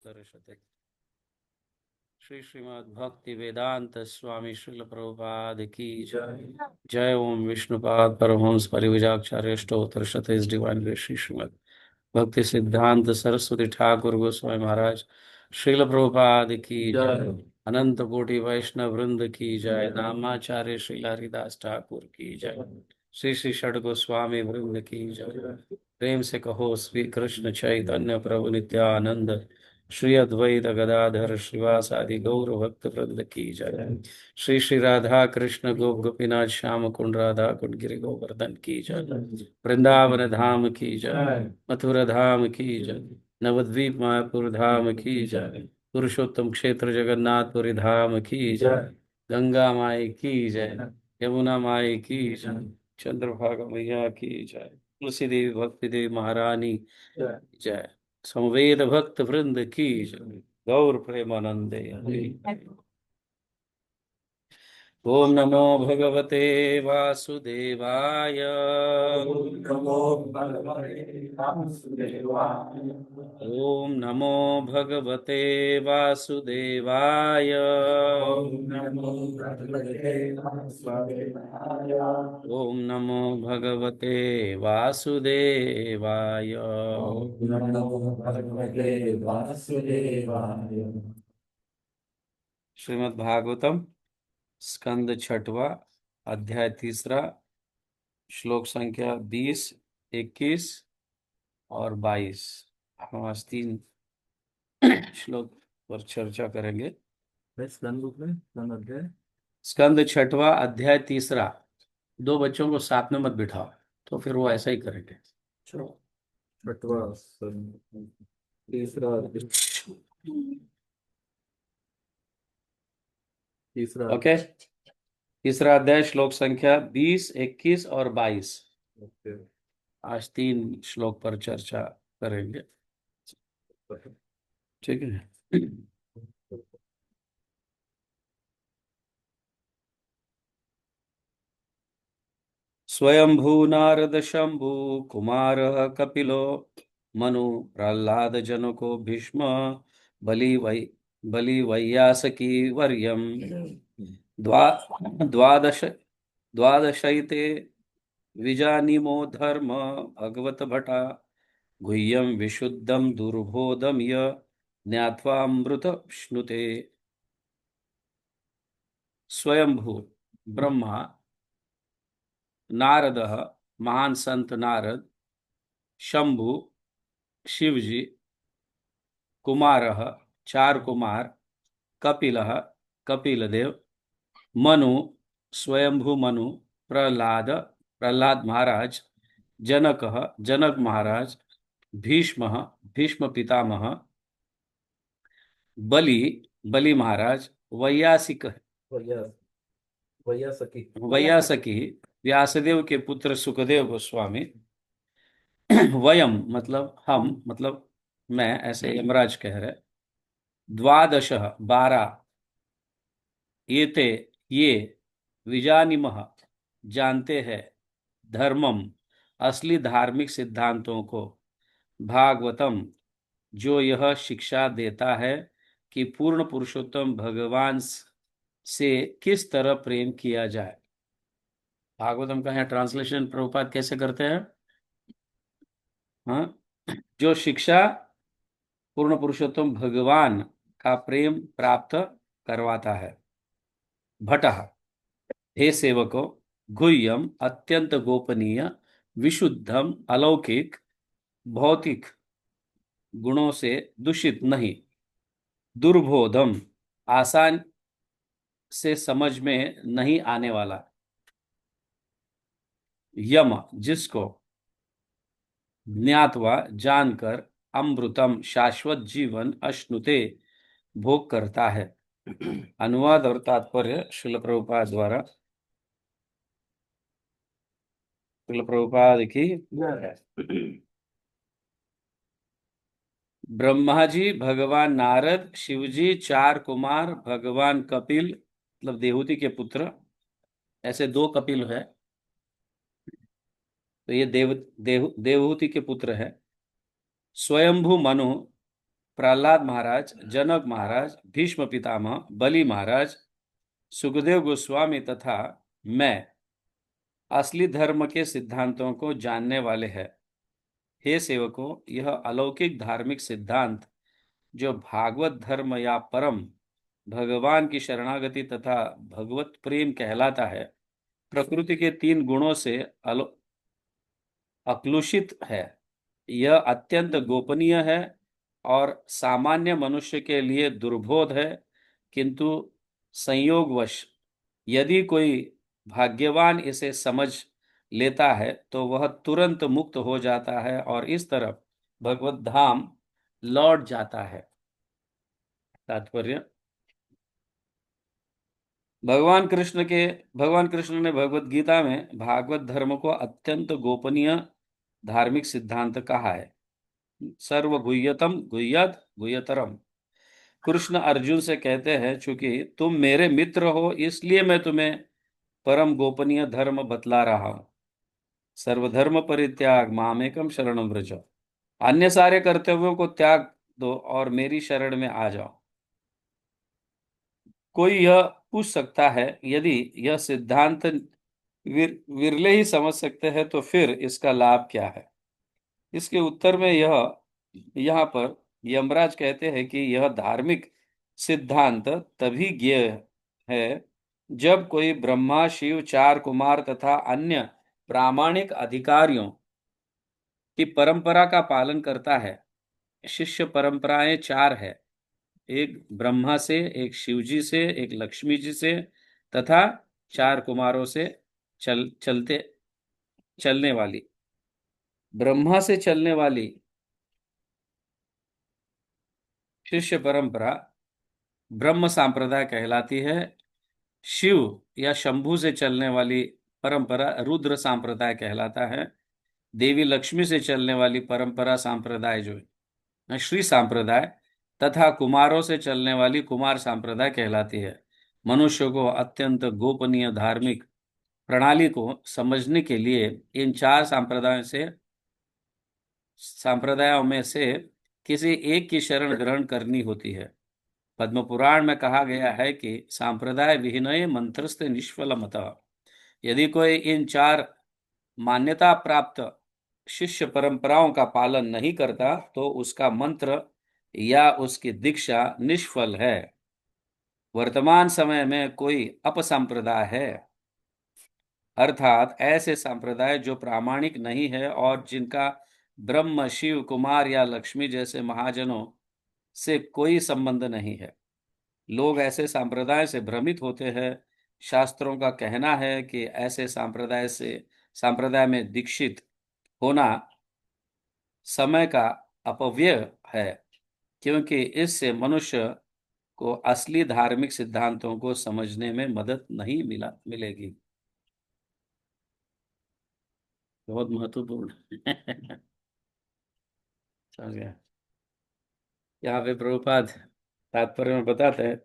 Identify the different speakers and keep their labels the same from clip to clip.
Speaker 1: उत्तरशते श्री श्रीमद् भक्ति वेदांत स्वामी श्रील प्रभुपाद की जय। जय ओम विष्णुपाद परमहंस परिविजाचार्य अष्टोत्तर शतैष डिवाइन ग्रेस श्री श्रीमद् भक्ति सिद्धांत सरस्वती ठाकुर गोस्वामी महाराज श्रील प्रभुपाद की जय। अनंत कोटि वैष्णव वृंद की जय। नामाचार्य श्री हरिदास ठाकुर की जय। श्री श्री षड गोस्वामी वृंद की जय। प्रेम से कहो श्री कृष्ण चैतन्य प्रभु नित्यानंद श्री अद्वैत गदाधर श्रीवासादि गौर भक्त वृंद की जय। श्री श्री राधा कृष्ण गोपीनाथ श्याम कुंड राधा कुंड गिरि गोवर्धन की जय। वृंदावन धाम की जय। मथुरा धाम की जय। नवद्वीप मायापुर धाम की जय। पुरुषोत्तम क्षेत्र जगन्नाथपुरी धाम की जय। गंगा माई की जय। यमुना माई की जय। चंद्रभागा मैया की जय। तुलसी देवी भक्ति देवी महारानी जय। संवेद भक्त वृंद की जय। गौर प्रेमानंदे हरि। ओम नमो भगवते वासुदेवाय।
Speaker 2: नमो भगवते वासुदेवाय।
Speaker 1: ओम नमो भगवते वासुदेवाय।
Speaker 2: नमो भगवते वासुदेवाय।
Speaker 1: ओम नमो भगवते वासुदेवाय।
Speaker 2: नमो भगवते वासुदेवाय।
Speaker 1: श्रीमद् भागवतम स्कंद छठवा अध्याय तीसरा श्लोक संख्या 20, 21 और 22। हम आज 3 श्लोक पर चर्चा करेंगे। स्कंद छठवा अध्याय तीसरा। 2 बच्चों को साथ में मत बिठाओ, तो फिर वो ऐसा ही करेंगे। चलो
Speaker 2: छठवा तीसरा तीसरा
Speaker 1: ओके। तीसरा अध्याय श्लोक संख्या 20, 21 और 22। आज 3 श्लोक पर चर्चा करेंगे। ठीक है। स्वयंभू नारद शंभु कुमार कपिलो मनु प्रहलाद जनको भीष्म बलि वैयासकी वर्यम द्वादश द्वादशैते विजानीमो धर्म भगवत भटा गुह्यम विशुद्धम दुर्बोधम य ज्ञात्वामृत श्नुते। स्वयंभू ब्रह्मा, नारद महान संत नारद, शंभु शिवजी, कुमार 4 कुमार, कपिल कपिलदेव, मनु स्वयंभू मनु, प्रहलाद महाराज, जनक जनक महाराज, भीष्म भीष्म पितामह, बलि महाराज, वैयासकी व्यासदेव के पुत्र सुखदेव गोस्वामी, वयम मतलब हम, मतलब मैं, ऐसे यमराज कह रहे, द्वादश 12, ये विजानिमः जानते हैं, धर्मम असली धार्मिक सिद्धांतों को, भागवतम जो यह शिक्षा देता है कि पूर्ण पुरुषोत्तम भगवान से किस तरह प्रेम किया जाए। भागवतम का यहाँ ट्रांसलेशन प्रभुपाद कैसे करते हैं? हाँ, जो शिक्षा पूर्ण पुरुषोत्तम भगवान का प्रेम प्राप्त करवाता है। भटः हे सेवको, गुह्यम अत्यंत गोपनीय, विशुद्धम अलौकिक, भौतिक गुणों से दूषित नहीं, दुर्बोधम आसान से समझ में नहीं आने वाला, यम जिसको, ज्ञातवा जानकर, अमृतम शाश्वत जीवन, अश्नुते भोग करता है। अनुवाद और तात्पर्य श्रील प्रभुपाद द्वारा। श्रील प्रभुपाद की ब्रह्मा जी, भगवान नारद, शिवजी, 4 कुमार, भगवान कपिल मतलब देवहूति के पुत्र, ऐसे 2 कपिल है, तो ये देवहूति के पुत्र है। स्वयंभू मनु प्रहलाद महाराज, जनक महाराज, भीष्म पितामह, बलि महाराज, सुखदेव गोस्वामी तथा मैं असली धर्म के सिद्धांतों को जानने वाले हैं। हे सेवकों, यह अलौकिक धार्मिक सिद्धांत जो भागवत धर्म या परम भगवान की शरणागति तथा भगवत प्रेम कहलाता है, प्रकृति के 3 गुणों से अक्लुषित है। यह अत्यंत गोपनीय है और सामान्य मनुष्य के लिए दुर्बोध है, किंतु संयोगवश यदि कोई भाग्यवान इसे समझ लेता है तो वह तुरंत मुक्त हो जाता है और इस तरफ भगवत धाम लौट जाता है। तात्पर्य, भगवान कृष्ण ने भगवत गीता में भागवत धर्म को अत्यंत गोपनीय धार्मिक सिद्धांत कहा है। सर्व गुह्यतम गुह्यत गुह्यतरम। कृष्ण अर्जुन से कहते हैं, चूंकि तुम मेरे मित्र हो इसलिए मैं तुम्हें परम गोपनीय धर्म बतला रहा हूं। सर्वधर्म परित्याग मामेकम शरणं व्रज। अन्य सारे कर्तव्यों को त्याग दो और मेरी शरण में आ जाओ। कोई यह पूछ सकता है, यदि यह सिद्धांत विरले ही समझ सकते हैं तो फिर इसका लाभ क्या है? इसके उत्तर में यहाँ पर यमराज कहते हैं कि यह धार्मिक सिद्धांत तभी ज्ञेय है जब कोई ब्रह्मा, शिव, 4 कुमार तथा अन्य प्रामाणिक अधिकारियों की परंपरा का पालन करता है। शिष्य परंपराएं 4 है, एक ब्रह्मा से, एक शिव जी से, एक लक्ष्मी जी से तथा 4 कुमारों से चलने वाली। ब्रह्मा से चलने वाली शिष्य परंपरा ब्रह्म सांप्रदाय कहलाती है। शिव या शंभु से चलने वाली परंपरा रुद्र सांप्रदाय कहलाता है। देवी लक्ष्मी से चलने वाली परंपरा सांप्रदाय जो है श्री सांप्रदाय तथा कुमारों से चलने वाली कुमार सांप्रदाय कहलाती है। मनुष्य को अत्यंत गोपनीय धार्मिक प्रणाली को समझने के लिए इन 4 सांप्रदायों में से किसी एक की शरण ग्रहण करनी होती है। पद्म पुराण में कहा गया है कि सांप्रदाय विहीनये मंत्रस्ते निष्फल मतः। यदि कोई इन 4 मान्यता प्राप्त शिष्य परंपराओं का पालन नहीं करता तो उसका मंत्र या उसकी दीक्षा निष्फल है। वर्तमान समय में कोई अपसंप्रदाय है, अर्थात ऐसे संप्रदाय जो प्रामाणिक नहीं है और जिनका ब्रह्म, शिव, कुमार या लक्ष्मी जैसे महाजनों से कोई संबंध नहीं है। लोग ऐसे संप्रदाय से भ्रमित होते हैं। शास्त्रों का कहना है कि ऐसे संप्रदाय में दीक्षित होना समय का अपव्यय है, क्योंकि इससे मनुष्य को असली धार्मिक सिद्धांतों को समझने में मदद नहीं मिलेगी। बहुत महत्वपूर्ण समझ गया। यहाँ पे प्रभुपाद तात्पर्य में बताते हैं,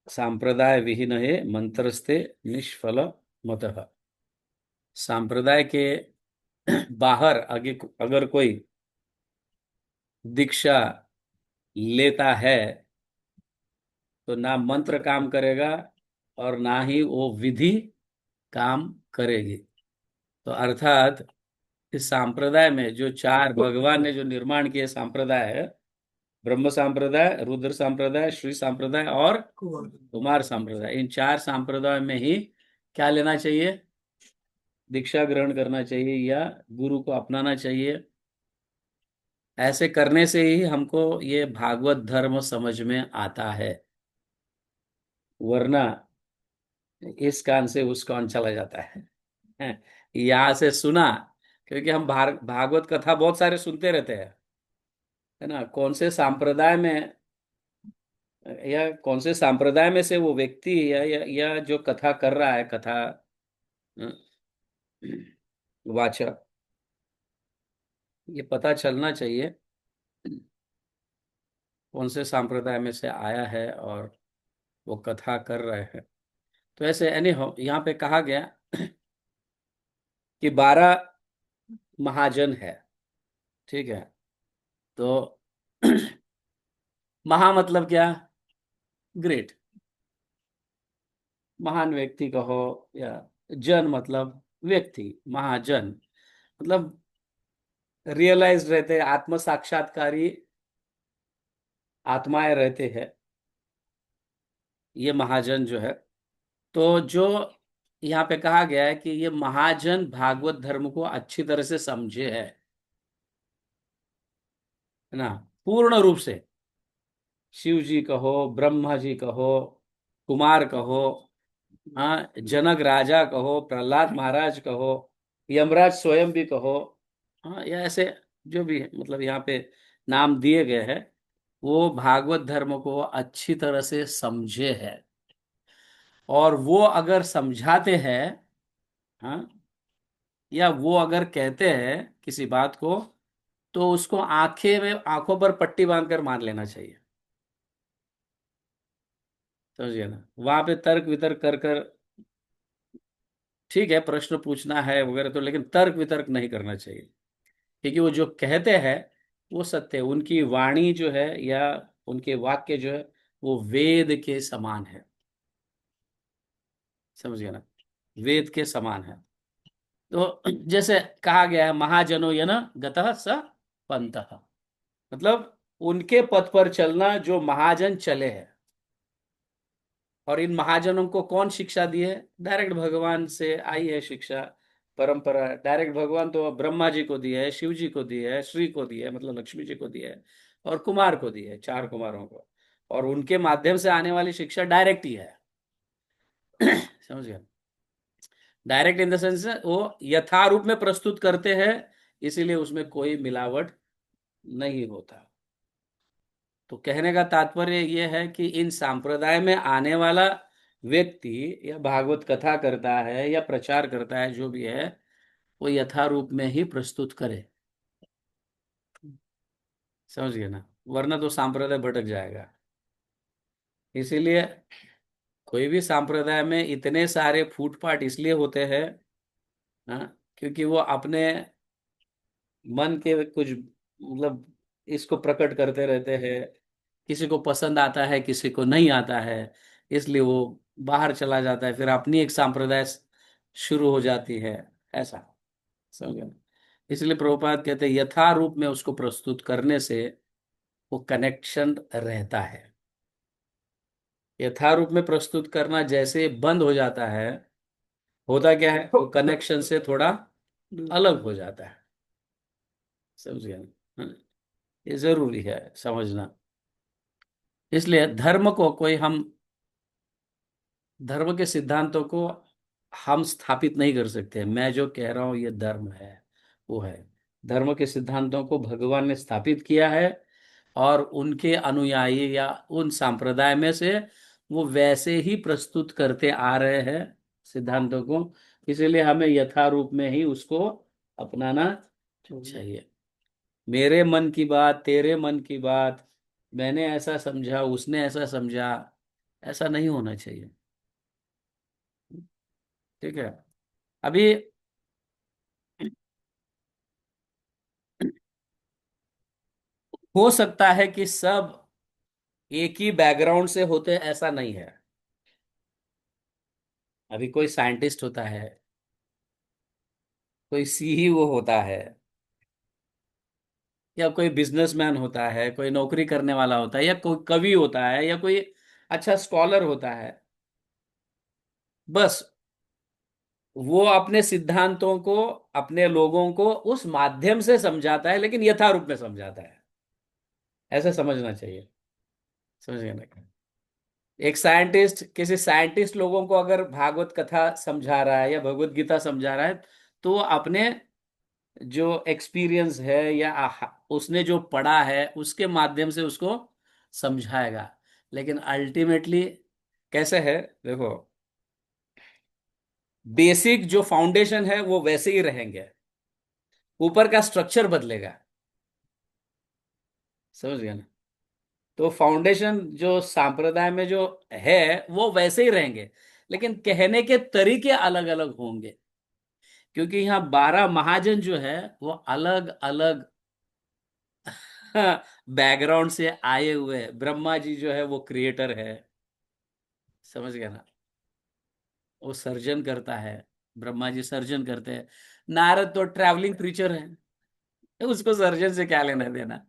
Speaker 1: सांप्रदाय विहीन है मंत्रस्ते निष्फल मतः। सांप्रदाय के बाहर आगे अगर कोई दीक्षा लेता है तो ना मंत्र काम करेगा और ना ही वो विधि काम करेगी। तो अर्थात इस सांप्रदाय में जो 4 भगवान ने जो निर्माण किए संप्रदाय है, ब्रह्म सांप्रदाय, रुद्र सांप्रदाय, श्री सांप्रदाय और कुमार सांप्रदाय, इन 4 सांप्रदाय में ही क्या लेना चाहिए? दीक्षा ग्रहण करना चाहिए या गुरु को अपनाना चाहिए। ऐसे करने से ही हमको ये भागवत धर्म समझ में आता है, वरना इस कान से उस कान चला जाता है। यहाँ से सुना, क्योंकि हम भागवत कथा बहुत सारे सुनते रहते हैं, है ना। कौन से सांप्रदाय में से वो व्यक्ति या जो कथा कर रहा है, कथा अ, वाचक, ये पता चलना चाहिए कौन से सांप्रदाय में से आया है और वो कथा कर रहे हैं। तो ऐसे एनी हो, यहाँ पे कहा गया कि 12 महाजन है, ठीक है। तो महा मतलब क्या? ग्रेट। महान व्यक्ति कहो, या जन मतलब व्यक्ति, महाजन मतलब रियलाइज रहते, आत्म साक्षात्कारी आत्माएं रहते हैं, ये महाजन जो है। तो जो यहाँ पे कहा गया है कि ये महाजन भागवत धर्म को अच्छी तरह से समझे है ना, पूर्ण रूप से। शिव जी कहो, ब्रह्मा जी कहो, कुमार कहो, हाँ, जनक राजा कहो, प्रहलाद महाराज कहो, यमराज स्वयं भी कहो, हाँ, या ऐसे जो भी मतलब यहाँ पे नाम दिए गए हैं, वो भागवत धर्म को अच्छी तरह से समझे है। और वो अगर समझाते हैं, हाँ, या वो अगर कहते हैं किसी बात को, तो उसको आंखों पर पट्टी बांधकर मान लेना चाहिए। समझिए ना, वहां पे तर्क वितर्क कर कर, ठीक है प्रश्न पूछना है वगैरह तो, लेकिन तर्क वितर्क नहीं करना चाहिए। क्योंकि वो जो कहते हैं वो सत्य है। उनकी वाणी जो है या उनके वाक्य जो है वो वेद के समान है। समझिए ना, वेद के समान है। तो जैसे कहा गया है, महाजनो यन गतः स पंथः, मतलब उनके पथ पर चलना जो महाजन चले हैं। और इन महाजनों को कौन शिक्षा दी है? डायरेक्ट भगवान से आई है शिक्षा, परंपरा। डायरेक्ट भगवान तो ब्रह्मा जी को दिया है, शिव जी को दिया है, श्री को दिया है मतलब लक्ष्मी जी को दिया है, और कुमार को दिया है, चार कुमारों को। और उनके माध्यम से आने वाली शिक्षा डायरेक्ट ही है। समझ गया? डायरेक्ट इन द सेंस वो यथारूप में प्रस्तुत करते हैं, इसीलिए उसमें कोई मिलावट नहीं होता। तो कहने का तात्पर्य यह है कि इन संप्रदाय में आने वाला व्यक्ति या भागवत कथा करता है या प्रचार करता है, जो भी है, वो यथारूप में ही प्रस्तुत करे। समझ गए ना, वरना तो संप्रदाय भटक जाएगा। इसीलिए कोई भी संप्रदाय में इतने सारे फूटपाट इसलिए होते हैं, हाँ, क्योंकि वो अपने मन के कुछ मतलब इसको प्रकट करते रहते हैं। किसी को पसंद आता है, किसी को नहीं आता है, इसलिए वो बाहर चला जाता है, फिर अपनी एक सांप्रदाय शुरू हो जाती है, ऐसा। समझ गए? इसलिए प्रभुपाद कहते हैं यथारूप में उसको प्रस्तुत करने से वो कनेक्शन रहता है। यथारूप में प्रस्तुत करना जैसे बंद हो जाता है, होता क्या है, वो कनेक्शन से थोड़ा अलग हो जाता है। समझ गए ना? हाँ, ये जरूरी है समझना। इसलिए धर्म को कोई हम धर्म के सिद्धांतों को हम स्थापित नहीं कर सकते। मैं जो कह रहा हूं ये धर्म है, वो है। धर्म के सिद्धांतों को भगवान ने स्थापित किया है, और उनके अनुयायी या उन संप्रदाय में से वो वैसे ही प्रस्तुत करते आ रहे हैं सिद्धांतों को। इसीलिए हमें यथारूप में ही उसको अपनाना चाहिए। मेरे मन की बात, तेरे मन की बात, मैंने ऐसा समझा, उसने ऐसा समझा, ऐसा नहीं होना चाहिए। ठीक है। अभी हो सकता है कि सब एक ही बैकग्राउंड से होते, ऐसा नहीं है। अभी कोई साइंटिस्ट होता है, कोई सीईओ होता है, या कोई बिजनेसमैन होता है, कोई नौकरी करने वाला होता है, या कोई कवि होता है, या कोई अच्छा स्कॉलर होता है। बस वो अपने सिद्धांतों को, अपने लोगों को उस माध्यम से समझाता है, लेकिन यथारूप में समझाता है, ऐसा समझना चाहिए। समझ गए ना? एक साइंटिस्ट किसी साइंटिस्ट लोगों को अगर भागवत कथा समझा रहा है या भगवत गीता समझा रहा है, तो वो अपने जो एक्सपीरियंस है या उसने जो पढ़ा है उसके माध्यम से उसको समझाएगा। लेकिन अल्टीमेटली कैसे है, देखो, बेसिक जो फाउंडेशन है वो वैसे ही रहेंगे, ऊपर का स्ट्रक्चर बदलेगा। समझ गया ना? तो फाउंडेशन जो सांप्रदाय में जो है वो वैसे ही रहेंगे, लेकिन कहने के तरीके अलग अलग होंगे। क्योंकि यहाँ 12 महाजन जो है वो अलग अलग बैकग्राउंड से आए हुए हैं। ब्रह्मा जी जो है वो क्रिएटर है, समझ गए ना, वो सर्जन करता है, ब्रह्मा जी सर्जन करते हैं। नारद तो ट्रैवलिंग प्रीचर है, उसको सर्जन से क्या लेना देना।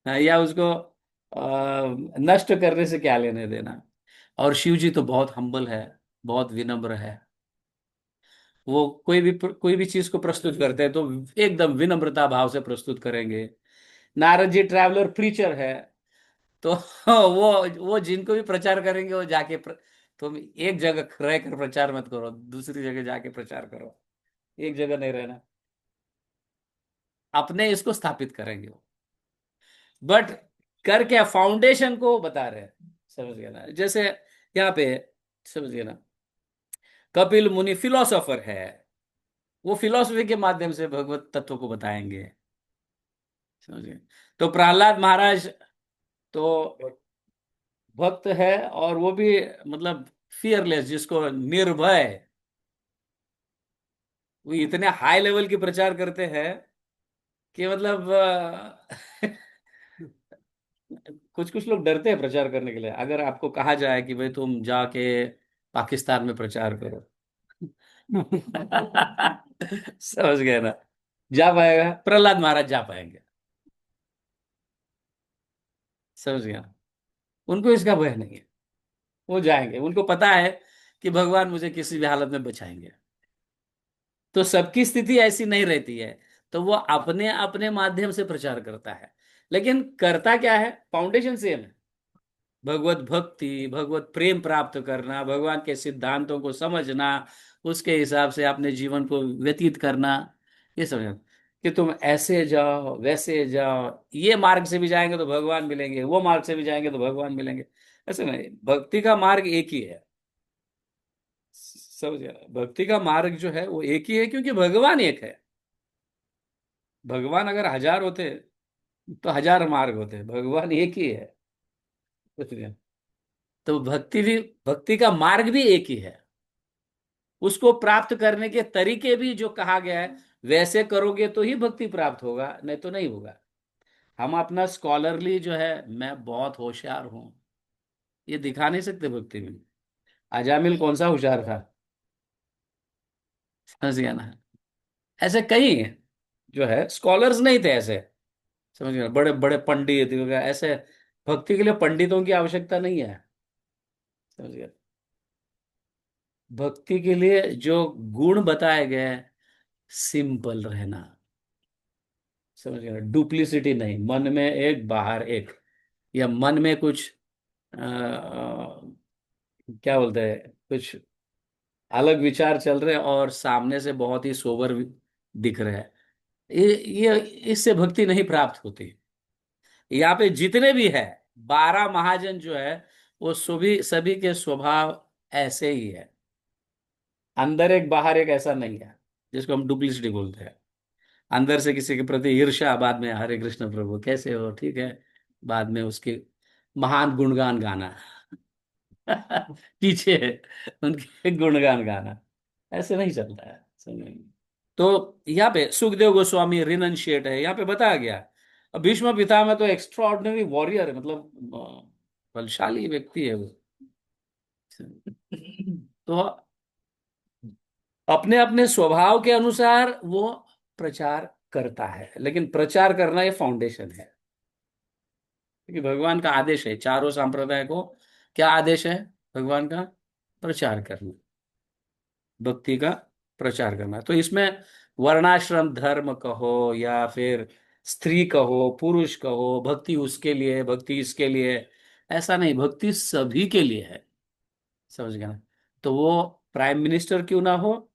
Speaker 1: हाँ, या उसको नष्ट करने से क्या लेने देना। और शिव जी तो बहुत हम्बल है, बहुत विनम्र है। वो कोई भी चीज को प्रस्तुत करते हैं तो एकदम विनम्रता भाव से प्रस्तुत करेंगे। नारद जी ट्रैवलर प्रीचर है, तो वो जिनको भी प्रचार करेंगे वो जाके तुम एक जगह रह कर प्रचार मत करो, दूसरी जगह जाके प्रचार करो, एक जगह नहीं रहना। अपने इसको स्थापित करेंगे वो, बट कर क्या, फाउंडेशन को बता रहे हैं, समझ गया ना। जैसे यहाँ पे, समझ गया ना, कपिल मुनि फिलोसोफर है, वो फिलोसफी के माध्यम से भगवत तत्व को बताएंगे, समझ गए। तो प्रहलाद महाराज तो भक्त है, और वो भी मतलब फियरलेस, जिसको निर्भय, वो इतने हाई लेवल की प्रचार करते हैं कि मतलब कुछ कुछ लोग डरते हैं प्रचार करने के लिए। अगर आपको कहा जाए कि भाई तुम जाके पाकिस्तान में प्रचार करो, समझ गए ना, जा पाएगा? प्रहलाद महाराज जा पाएंगे, समझ गया। उनको इसका भय नहीं है, वो जाएंगे, उनको पता है कि भगवान मुझे किसी भी हालत में बचाएंगे। तो सबकी स्थिति ऐसी नहीं रहती है, तो वो अपने अपने माध्यम से प्रचार करता है, लेकिन करता क्या है, फाउंडेशन सेम है। भगवत भक्ति, भगवत प्रेम प्राप्त करना, भगवान के सिद्धांतों को समझना, उसके हिसाब से अपने जीवन को व्यतीत करना, ये समझना। कि तुम ऐसे जाओ वैसे जाओ, ये मार्ग से भी जाएंगे तो भगवान मिलेंगे, वो मार्ग से भी जाएंगे तो भगवान मिलेंगे, ऐसे नहीं। भक्ति का मार्ग एक ही है, समझ गया। भक्ति का मार्ग जो है वो एक ही है, क्योंकि भगवान एक है। भगवान अगर हजार होते तो हजार मार्ग होते, भगवान एक ही है, कुछ नहीं। तो भक्ति का मार्ग भी एक ही है। उसको प्राप्त करने के तरीके भी जो कहा गया है, वैसे करोगे तो ही भक्ति प्राप्त होगा, नहीं तो नहीं होगा। हम अपना स्कॉलरली जो है, मैं बहुत होशियार हूं, ये दिखा नहीं सकते भक्ति में। अजामिल कौन सा होशियार था, समझ गया ना। ऐसे कई हैं जो है स्कॉलर्स नहीं थे ऐसे, समझ गया, बड़े बड़े पंडित वगैरह ऐसे। भक्ति के लिए पंडितों की आवश्यकता नहीं है, समझ गया। भक्ति के लिए जो गुण बताए गए हैं, सिंपल रहना, समझ गया, डुप्लीसिटी नहीं, मन में एक बाहर एक, या मन में कुछ क्या बोलते हैं, कुछ अलग विचार चल रहे हैं और सामने से बहुत ही सोबर दिख रहे हैं, ये इससे भक्ति नहीं प्राप्त होती। यहाँ पे जितने भी है 12 महाजन जो है, वो सभी सभी के स्वभाव ऐसे ही है, अंदर एक बाहर एक, ऐसा नहीं है, जिसको हम डुप्लीसिटी बोलते हैं। अंदर से किसी के प्रति ईर्ष्या, बाद में हरे कृष्ण प्रभु कैसे हो, ठीक है, बाद में उसके महान गुणगान गाना, पीछे उनके गुणगान गाना, ऐसे नहीं चलता है, समझ में। तो यहाँ पे सुखदेव गोस्वामी रिनंशिएट है, यहाँ पे बताया गया। अब भीष्म पितामह तो एक्स्ट्राऑर्डिनरी वॉरियर है, मतलब बलशाली व्यक्ति है वो। तो अपने अपने स्वभाव के अनुसार वो प्रचार करता है, लेकिन प्रचार करना ये फाउंडेशन है, क्योंकि भगवान का आदेश है चारों संप्रदाय को। क्या आदेश है भगवान का? प्रचार करना, भक्ति का प्रचार करना। तो इसमें वर्णाश्रम धर्म कहो या फिर स्त्री कहो पुरुष कहो, भक्ति उसके लिए, भक्ति इसके लिए, ऐसा नहीं, भक्ति सभी के लिए है, समझ गया ना। तो वो प्राइम मिनिस्टर क्यों ना हो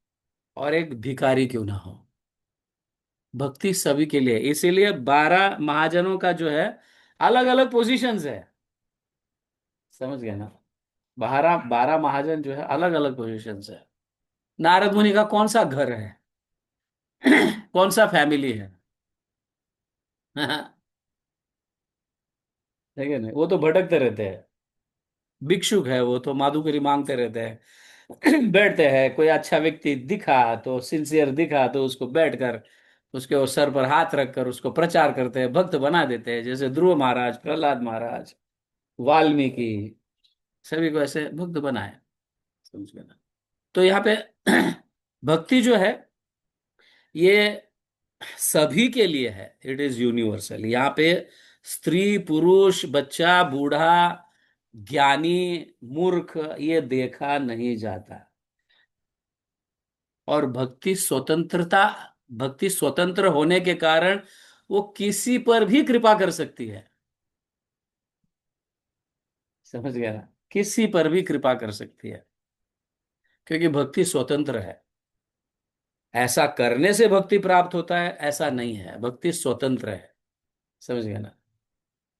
Speaker 1: और एक भिखारी क्यों ना हो, भक्ति सभी के लिए। इसीलिए 12 महाजनों का जो है अलग अलग पोजीशंस है, समझ गया ना। 12 महाजन जो है अलग अलग पोजीशंस है। नारद मुनि का कौन सा घर है, कौन सा फैमिली है, ठीक है ना, वो तो भटकते रहते हैं। भिक्षुक है, वो तो माधुकरी मांगते रहते हैं। बैठते हैं, कोई अच्छा व्यक्ति दिखा तो, सिंसियर दिखा तो उसको बैठकर उसके वो सर पर हाथ रखकर उसको प्रचार करते हैं, भक्त बना देते हैं, जैसे ध्रुव महाराज, प्रहलाद महाराज, वाल्मीकि, सभी को ऐसे भक्त बनाया। समझ गए ना? तो यहाँ पे भक्ति जो है ये सभी के लिए है, इट इज यूनिवर्सल। यहाँ पे स्त्री पुरुष बच्चा बूढ़ा ज्ञानी मूर्ख ये देखा नहीं जाता। और भक्ति स्वतंत्र होने के कारण वो किसी पर भी कृपा कर सकती है। समझ गया ना? किसी पर भी कृपा कर सकती है, क्योंकि भक्ति स्वतंत्र है। ऐसा करने से भक्ति प्राप्त होता है ऐसा नहीं है, भक्ति स्वतंत्र है। समझ गया ना?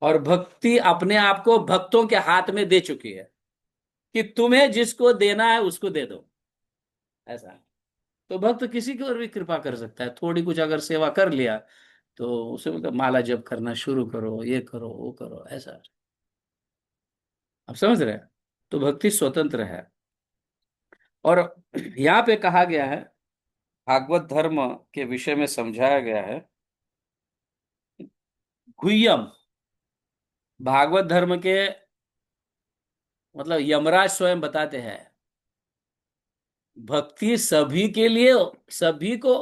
Speaker 1: और भक्ति अपने आप को भक्तों के हाथ में दे चुकी है कि तुम्हें जिसको देना है उसको दे दो, ऐसा। तो भक्त किसी की ओर भी कृपा कर सकता है, थोड़ी कुछ अगर सेवा कर लिया तो उसे मतलब माला जप करना शुरू करो, ये करो वो करो, ऐसा। आप समझ रहे हैं? तो भक्ति स्वतंत्र है। और यहाँ पे कहा गया है, भागवत धर्म के विषय में समझाया गया है, गुह्यम। भागवत धर्म के मतलब यमराज स्वयं बताते हैं, भक्ति सभी के लिए, सभी को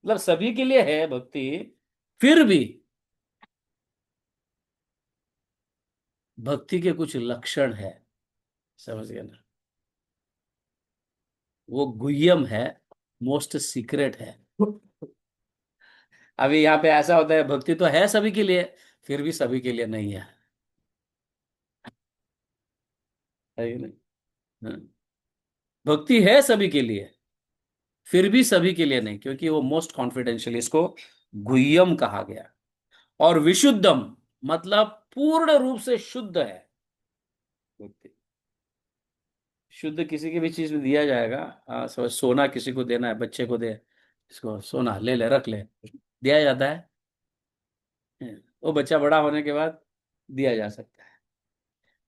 Speaker 1: मतलब सभी के लिए है भक्ति, फिर भी भक्ति के कुछ लक्षण है। समझ गए ना? वो गुह्यम है, मोस्ट सीक्रेट है। अभी यहाँ पे ऐसा होता है, भक्ति तो है सभी के लिए, फिर भी सभी के लिए नहीं है। है कि नहीं? हाँ। भक्ति है सभी के लिए, फिर भी सभी के लिए नहीं, क्योंकि वो मोस्ट कॉन्फिडेंशियल, इसको गुह्यम कहा गया। और विशुद्धम मतलब पूर्ण रूप से शुद्ध है व्यक्ति। शुद्ध किसी की भी चीज में दिया जाएगा। समझ, सोना किसी को देना है, बच्चे को दे, इसको सोना ले ले रख ले, दिया जाता है। वो बच्चा बड़ा होने के बाद दिया जा सकता है।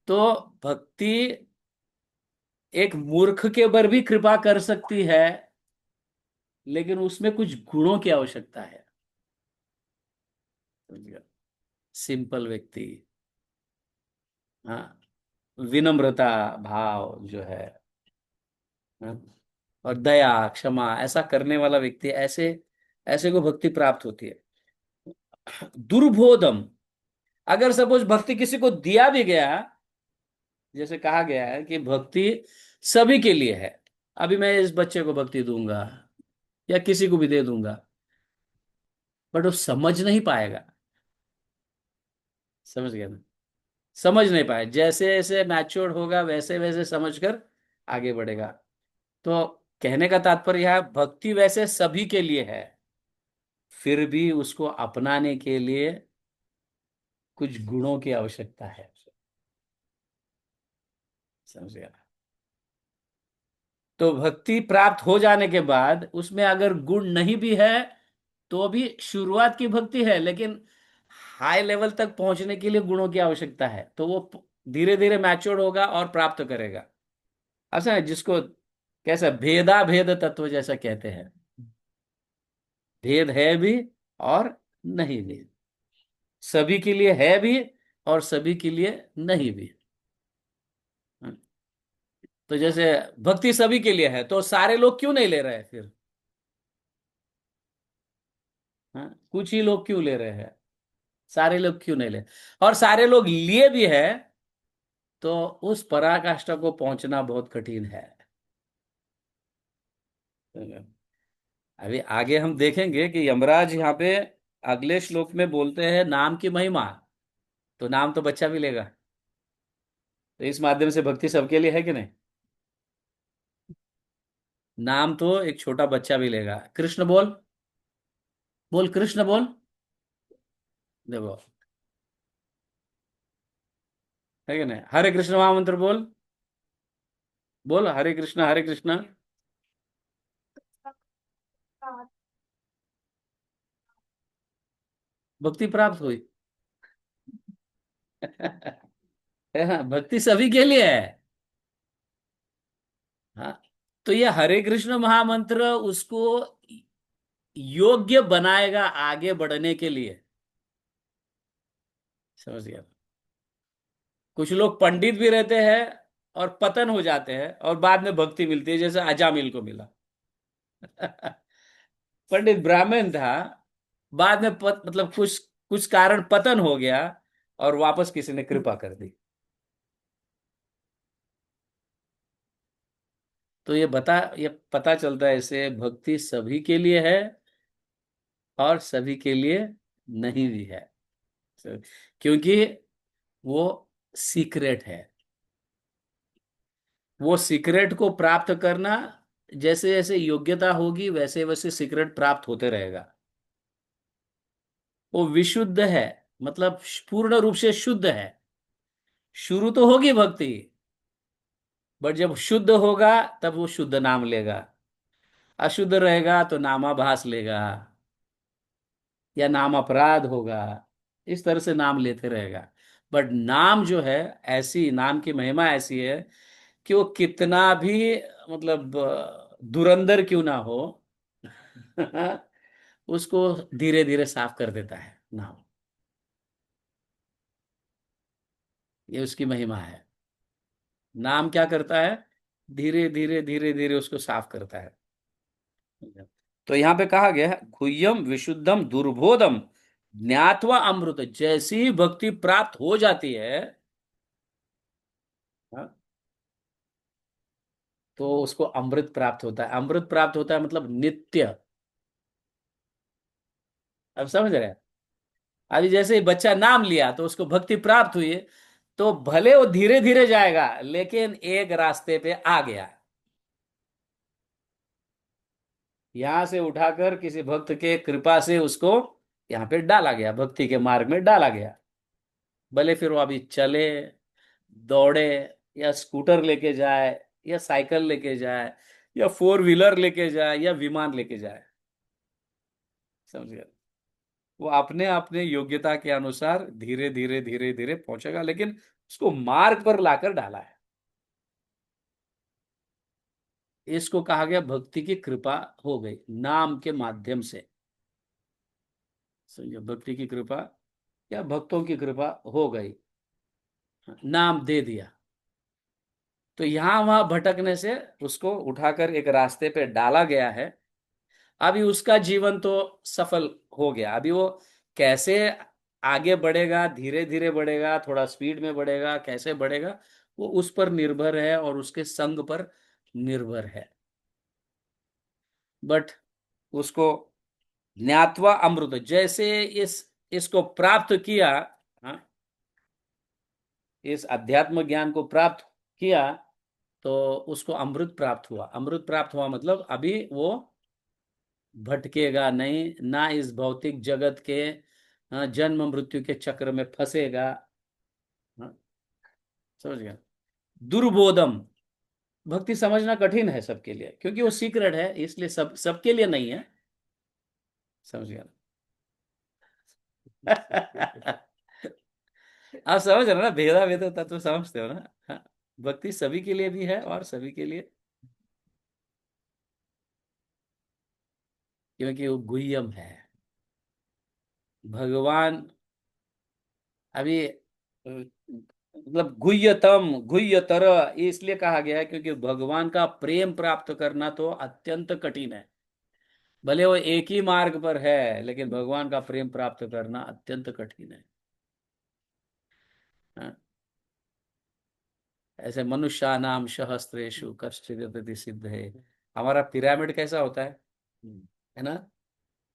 Speaker 1: तो भक्ति एक मूर्ख के ऊपर भी कृपा कर सकती है, लेकिन उसमें कुछ गुणों की आवश्यकता है। समझिए? सिंपल व्यक्ति, हाँ, विनम्रता भाव जो है, हाँ, और दया क्षमा ऐसा करने वाला व्यक्ति, ऐसे ऐसे को भक्ति प्राप्त होती है। दुर्बोधम, अगर सपोज भक्ति किसी को दिया भी गया, जैसे कहा गया है कि भक्ति सभी के लिए है, अभी मैं इस बच्चे को भक्ति दूंगा या किसी को भी दे दूंगा, बट वो समझ नहीं पाएगा। समझ गया ना? समझ नहीं पाए, जैसे जैसे मैच्योर होगा वैसे वैसे समझकर आगे बढ़ेगा। तो कहने का तात्पर्य है, भक्ति वैसे सभी के लिए है, फिर भी उसको अपनाने के लिए कुछ गुणों की आवश्यकता है। समझ गया? तो भक्ति प्राप्त हो जाने के बाद उसमें अगर गुण नहीं भी है तो भी शुरुआत की भक्ति है, लेकिन हाई लेवल तक पहुंचने के लिए गुणों की आवश्यकता है, तो वो धीरे धीरे मैच्योर होगा और प्राप्त करेगा। ऐसा है जिसको कैसा भेदा भेद तत्व जैसा कहते हैं, भेद है भी और नहीं भी, सभी के लिए है भी और सभी के लिए नहीं भी। तो जैसे भक्ति सभी के लिए है तो सारे लोग क्यों नहीं ले रहे हैं फिर? हाँ, कुछ ही लोग क्यों ले रहे हैं, सारे लोग क्यों नहीं ले? और सारे लोग लिए भी है तो उस पराकाष्ठा को पहुंचना बहुत कठिन है। अभी आगे हम देखेंगे कि यमराज यहाँ पे अगले श्लोक में बोलते हैं नाम की महिमा, तो नाम तो बच्चा भी लेगा, तो इस माध्यम से भक्ति सबके लिए है कि नहीं? नाम तो एक छोटा बच्चा भी लेगा। कृष्ण बोल, बोल कृष्ण बोल, देखो, है कि नहीं? हरे कृष्ण महामंत्र बोल, बोल हरे कृष्ण हरे कृष्ण। भक्ति प्राप्त हुई। है ना? भक्ति सभी के लिए है। हाँ, तो ये हरे कृष्ण महामंत्र उसको योग्य बनाएगा आगे बढ़ने के लिए। समझ गया? कुछ लोग पंडित भी रहते हैं और पतन हो जाते हैं और बाद में भक्ति मिलती है, जैसे अजामिल को मिला। पंडित ब्राह्मण था, बाद में मतलब कुछ कुछ कारण पतन हो गया और वापस किसी ने कृपा कर दी। तो ये पता चलता है इससे भक्ति सभी के लिए है और सभी के लिए नहीं भी है। क्योंकि वो सीक्रेट है। वो सीक्रेट को प्राप्त करना, जैसे जैसे योग्यता होगी वैसे वैसे सीक्रेट प्राप्त होते रहेगा। वो विशुद्ध है, मतलब पूर्ण रूप से शुद्ध है। शुरू तो होगी भक्ति, बट जब शुद्ध होगा तब वो शुद्ध नाम लेगा। अशुद्ध रहेगा तो नामाभास लेगा या नाम अपराध होगा। इस तरह से नाम लेते रहेगा। बट नाम जो है, ऐसी नाम की महिमा ऐसी है कि वो कितना भी मतलब धुरंधर क्यों ना हो, उसको धीरे धीरे साफ कर देता है नाम। ये उसकी महिमा है। नाम क्या करता है? धीरे धीरे धीरे धीरे उसको साफ करता है। तो यहां पे कहा गया है गुह्यम विशुद्धम दुर्बोधम ज्ञात्वा अमृत। जैसी ही भक्ति प्राप्त हो जाती है, हाँ, तो उसको अमृत प्राप्त होता है। अमृत प्राप्त होता है मतलब नित्य। अब समझ रहे हैं? अभी जैसे ही बच्चा नाम लिया तो उसको भक्ति प्राप्त हुई, तो भले वो धीरे धीरे जाएगा लेकिन एक रास्ते पे आ गया। यहां से उठाकर किसी भक्त के कृपा से उसको यहाँ पे डाला गया, भक्ति के मार्ग में डाला गया। भले फिर वो अभी चले, दौड़े, या स्कूटर लेके जाए, या साइकिल लेके जाए, या फोर व्हीलर लेके जाए, या विमान लेके जाए। समझ गए? वो अपने अपने योग्यता के अनुसार धीरे धीरे धीरे धीरे पहुंचेगा, लेकिन उसको मार्ग पर लाकर डाला है। इसको कहा गया भक्ति की कृपा हो गई नाम के माध्यम से। समझो, भक्ति की कृपा या भक्तों की कृपा हो गई, नाम दे दिया। तो यहां वहां भटकने से उसको उठाकर एक रास्ते पे डाला गया है। अभी उसका जीवन तो सफल हो गया। अभी वो कैसे आगे बढ़ेगा, धीरे धीरे बढ़ेगा, थोड़ा स्पीड में बढ़ेगा, कैसे बढ़ेगा, वो उस पर निर्भर है और उसके संग पर निर्भर है। बट उसको ज्ञात्वा अमृत, जैसे इसको प्राप्त किया, हाँ, इस अध्यात्म ज्ञान को प्राप्त किया, तो उसको अमृत प्राप्त हुआ। अमृत प्राप्त हुआ मतलब अभी वो भटकेगा नहीं, ना इस भौतिक जगत के जन्म मृत्यु के चक्र में फंसेगा। हाँ, समझ गया? दुर्बोधम, भक्ति समझना कठिन है सबके लिए, क्योंकि वो सीक्रेट है, इसलिए सबके लिए नहीं है। समझ गया? आप समझ रहे हो ना, भेदा भेद तत्व समझते हो ना? हाँ, भक्ति सभी के लिए भी है और सभी के लिए, क्योंकि वो गुह्यम है। भगवान अभी मतलब गुह्यतम गुह्यतर इसलिए कहा गया है क्योंकि भगवान का प्रेम प्राप्त करना तो अत्यंत कठिन है। भले वो एक ही मार्ग पर है, लेकिन भगवान का प्रेम प्राप्त करना अत्यंत कठिन है। हाँ? ऐसे मनुष्यानाम सहस्त्रेषु कश्चित् यतति सिद्ध है। हमारा पिरामिड कैसा होता है ना?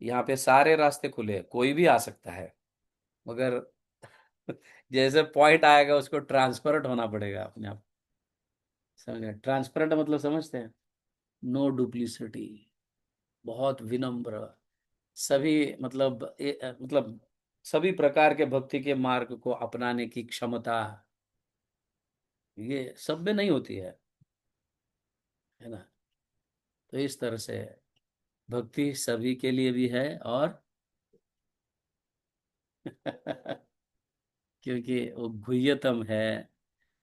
Speaker 1: यहाँ पे सारे रास्ते खुले हैं, कोई भी आ सकता है, मगर जैसे पॉइंट आएगा उसको ट्रांसफरट होना पड़ेगा अपने आप। समझ ट्रांसपेरेंट मतलब समझते हैं? नो डुप्लीसिटी, बहुत विनम्र, सभी मतलब मतलब सभी प्रकार के भक्ति के मार्ग को अपनाने की क्षमता, ये सब में नहीं होती है ना? तो इस तरह से भक्ति सभी के लिए भी है और क्योंकि वो गुह्यतम है,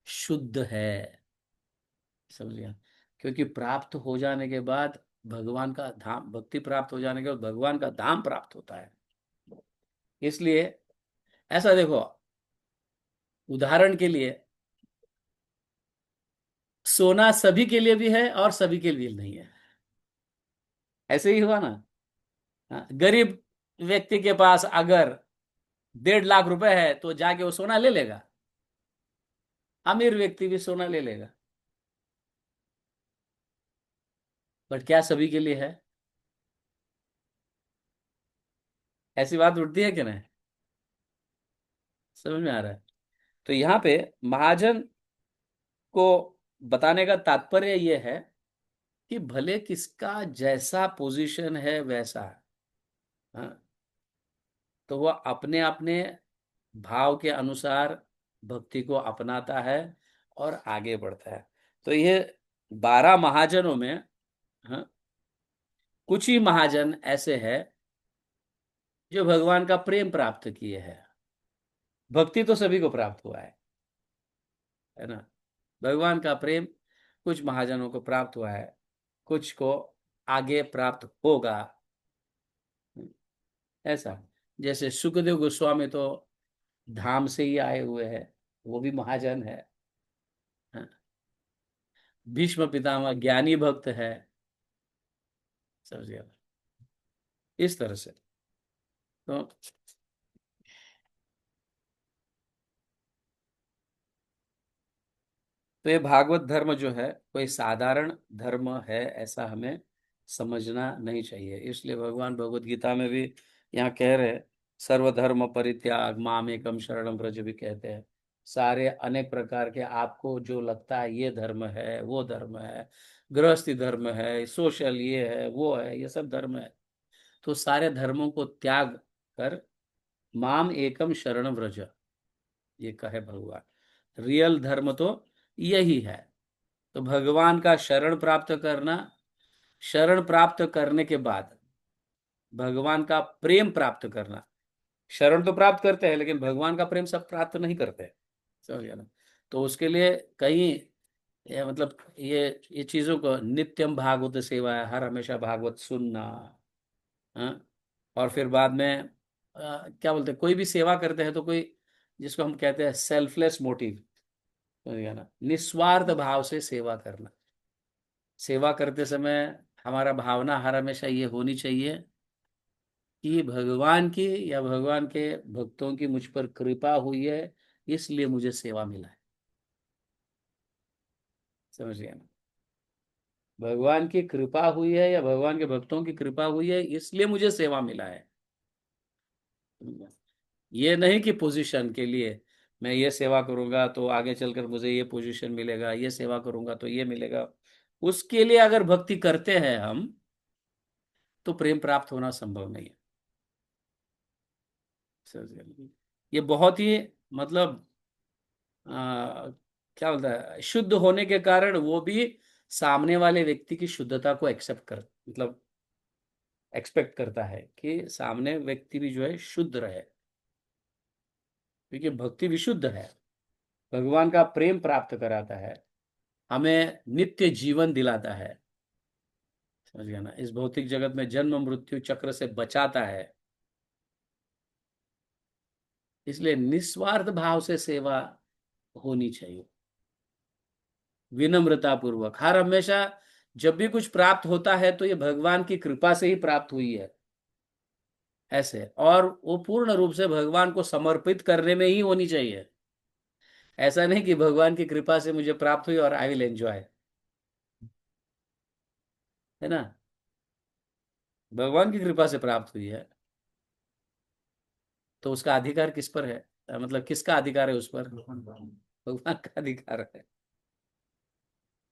Speaker 1: शुद्ध है। समझ गया? क्योंकि प्राप्त हो जाने के बाद भगवान का धाम, भक्ति प्राप्त हो जाने के बाद भगवान का धाम प्राप्त होता है। इसलिए ऐसा देखो, उदाहरण के लिए सोना सभी के लिए भी है और सभी के लिए नहीं है। ऐसे ही हुआ ना। हाँ, गरीब व्यक्ति के पास अगर 1.5 लाख रुपए है तो जाके वो सोना ले लेगा। अमीर व्यक्ति भी सोना ले लेगा। बट क्या सभी के लिए है? ऐसी बात उठती है कि नहीं? समझ में आ रहा है? तो यहाँ पे महाजन को बताने का तात्पर्य यह है कि भले किसका जैसा पोजीशन है वैसा, हाँ, तो वह अपने अपने भाव के अनुसार भक्ति को अपनाता है और आगे बढ़ता है। तो ये 12 महाजनों में, हाँ, कुछ ही महाजन ऐसे हैं जो भगवान का प्रेम प्राप्त किए हैं। भक्ति तो सभी को प्राप्त हुआ है ना। भगवान का प्रेम कुछ महाजनों को प्राप्त हुआ है, कुछ को आगे प्राप्त होगा। ऐसा, जैसे सुखदेव गोस्वामी तो धाम से ही आए हुए हैं, वो भी महाजन है। हाँ, भीष्म पितामह ज्ञानी भक्त है। समझ गया? इस तरह से। तो तो ये भागवत धर्म जो है कोई साधारण धर्म है ऐसा हमें समझना नहीं चाहिए। इसलिए भगवान भगवत गीता में भी यहाँ कह रहे हैं, सर्वधर्म परित्याग माम एकम शरणम व्रज भी कहते हैं। सारे अनेक प्रकार के आपको जो लगता है ये धर्म है वो धर्म है, गृहस्थी धर्म है, सोशल ये है वो है, ये सब धर्म है। तो सारे धर्मों को त्याग कर माम एकम शरण व्रज, ये कहे भगवान। रियल धर्म तो यही है। तो भगवान का शरण प्राप्त करना, शरण प्राप्त करने के बाद भगवान का प्रेम प्राप्त करना। शरण तो प्राप्त करते हैं लेकिन भगवान का प्रेम सब प्राप्त नहीं करते। समझ गया ना? तो उसके लिए कहीं मतलब ये चीजों को नित्यम भागवत सेवा है, हर हमेशा भागवत सुनना। हाँ? और फिर बाद में क्या बोलते हैं, कोई भी सेवा करते हैं तो कोई, जिसको हम कहते हैं सेल्फलेस मोटिव, समझ गया ना, निस्वार्थ भाव से सेवा करना। सेवा करते समय हमारा भावना हर हमेशा ये होनी चाहिए कि भगवान की या भगवान के भक्तों की मुझ पर कृपा हुई है, इसलिए मुझे सेवा मिला है। समझ गया ना? भगवान की कृपा हुई है या भगवान के भक्तों की कृपा हुई है इसलिए मुझे सेवा मिला है। ये नहीं कि पोजीशन के लिए मैं ये सेवा करूंगा तो आगे चलकर मुझे ये पोजीशन मिलेगा, ये सेवा करूंगा तो ये मिलेगा। उसके लिए अगर भक्ति करते हैं हम, तो प्रेम प्राप्त होना संभव नहीं है। समझ गए? ये बहुत ही मतलब क्या बोलता है, शुद्ध होने के कारण वो भी सामने वाले व्यक्ति की शुद्धता को एक्सेप्ट कर, मतलब एक्सपेक्ट करता है कि सामने व्यक्ति भी जो है शुद्ध रहे, क्योंकि भक्ति विशुद्ध है। भगवान का प्रेम प्राप्त कराता है, हमें नित्य जीवन दिलाता है। समझ गया ना? इस भौतिक जगत में जन्म मृत्यु चक्र से बचाता है। इसलिए निस्वार्थ भाव से सेवा होनी चाहिए, विनम्रता पूर्वक। हर हमेशा जब भी कुछ प्राप्त होता है तो ये भगवान की कृपा से ही प्राप्त हुई है, ऐसे। और वो पूर्ण रूप से भगवान को समर्पित करने में ही होनी चाहिए। ऐसा नहीं कि भगवान की कृपा से मुझे प्राप्त हुई और आई विल एंजॉय, है ना। भगवान की कृपा से प्राप्त हुई है तो उसका अधिकार किस पर है? मतलब किसका अधिकार है उस पर? भगवान का अधिकार है।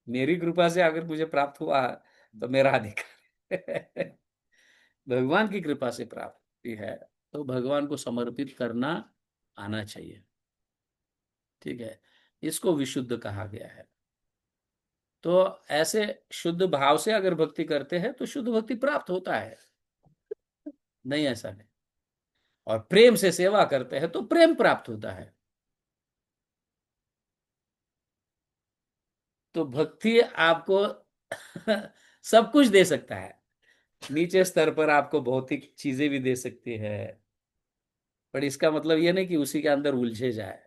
Speaker 1: मेरी कृपा से अगर मुझे प्राप्त हुआ तो मेरा अधिकार है। भगवान की कृपा से प्राप्त हुई है तो भगवान को समर्पित करना आना चाहिए। ठीक है, इसको विशुद्ध कहा गया है। तो ऐसे शुद्ध भाव से अगर भक्ति करते हैं तो शुद्ध भक्ति प्राप्त होता है, नहीं ऐसा नहीं। और प्रेम से सेवा करते हैं तो प्रेम प्राप्त होता है। तो भक्ति आपको सब कुछ दे सकता है। नीचे स्तर पर आपको भौतिक चीजें भी दे सकती है, पर इसका मतलब ये नहीं कि उसी के अंदर उलझे जाए।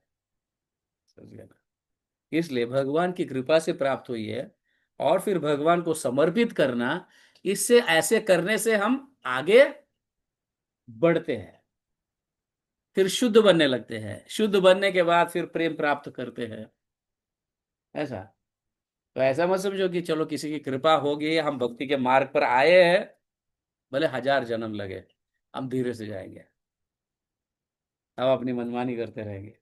Speaker 1: समझ गए ना? इसलिए भगवान की कृपा से प्राप्त हुई है, और फिर भगवान को समर्पित करना, इससे ऐसे करने से हम आगे बढ़ते हैं, फिर शुद्ध बनने लगते हैं, शुद्ध बनने के बाद फिर प्रेम प्राप्त करते हैं। ऐसा, तो ऐसा मत समझो कि चलो किसी की कृपा होगी हम भक्ति के मार्ग पर आए हैं, भले 1000 जन्म लगे, हम धीरे से जाएंगे, हम अपनी मनमानी करते रहेंगे।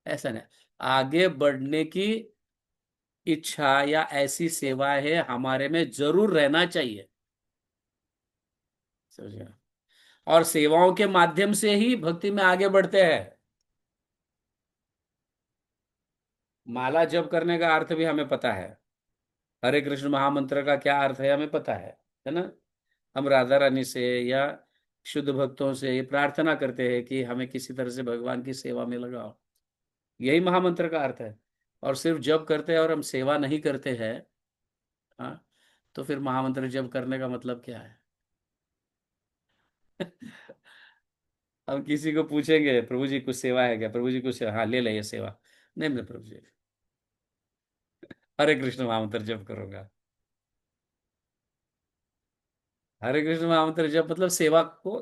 Speaker 1: ऐसा नहीं, आगे बढ़ने की इच्छा या ऐसी सेवा है हमारे में जरूर रहना चाहिए। समझे? और सेवाओं के माध्यम से ही भक्ति में आगे बढ़ते हैं। माला जप करने का अर्थ भी हमें पता है, हरे कृष्ण महामंत्र का क्या अर्थ है हमें पता है ना? हम राधा रानी से या शुद्ध भक्तों से ये प्रार्थना करते हैं कि हमें किसी तरह से भगवान की सेवा में लगाओ, यही महामंत्र का अर्थ है। और सिर्फ जप करते हैं और हम सेवा नहीं करते हैं, हाँ, तो फिर महामंत्र जप करने का मतलब क्या है? हम किसी को पूछेंगे प्रभु जी कुछ सेवा है क्या, प्रभु जी कुछ सेवा, हाँ ले ले ये सेवा, नहीं मैं प्रभु जी हरे कृष्ण महामंत्र जप करूंगा। हरे कृष्ण महामंत्र जप मतलब सेवा को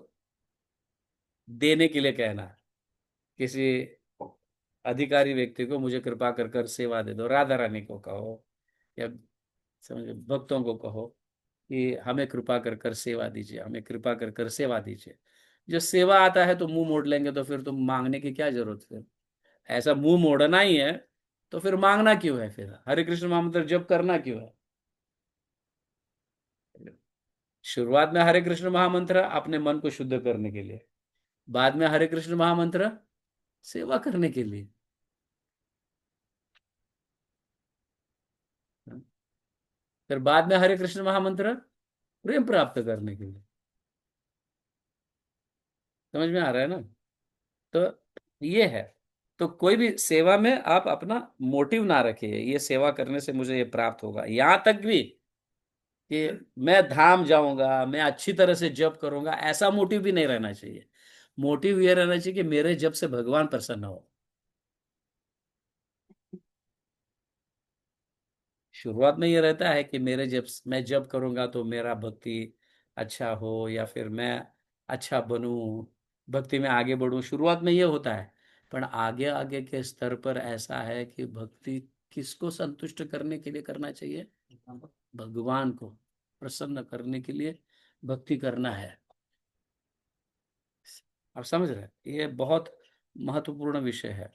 Speaker 1: देने के लिए कहना, किसी अधिकारी व्यक्ति को मुझे कृपा कर कर सेवा दे दो, राधा रानी को कहो या समझ भक्तों को कहो कि हमें कृपा कर कर सेवा दीजिए, हमें कृपा कर कर सेवा दीजिए। जो सेवा आता है तो मुंह मोड़ लेंगे, तो फिर तुम मांगने की क्या जरूरत है? ऐसा मुंह मोड़ना ही है तो फिर मांगना क्यों है, फिर हरे कृष्ण महामंत्र जप करना क्यों है? शुरुआत में हरे कृष्ण महामंत्र अपने मन को शुद्ध करने के लिए, बाद में हरे कृष्ण महामंत्र सेवा करने के लिए। फिर बाद में हरे कृष्ण महामंत्र प्रेम प्राप्त करने के लिए। समझ में आ रहा है ना? तो ये है, तो कोई भी सेवा में आप अपना मोटिव ना रखिए, ये सेवा करने से मुझे ये प्राप्त होगा, यहां तक भी कि मैं धाम जाऊंगा, मैं अच्छी तरह से जप करूंगा, ऐसा मोटिव भी नहीं रहना चाहिए। मोटिव ये रहना चाहिए कि मेरे जप से भगवान प्रसन्न हो। शुरुआत में ये रहता है कि मेरे जब मैं जब करूंगा तो मेरा भक्ति अच्छा हो, या फिर मैं अच्छा बनूं, भक्ति में आगे बढ़ूं, शुरुआत में ये होता है। पर आगे आगे के स्तर पर ऐसा है कि भक्ति किसको संतुष्ट करने के लिए करना चाहिए? भगवान को प्रसन्न करने के लिए भक्ति करना है। आप समझ रहे हैं? ये बहुत महत्वपूर्ण विषय है।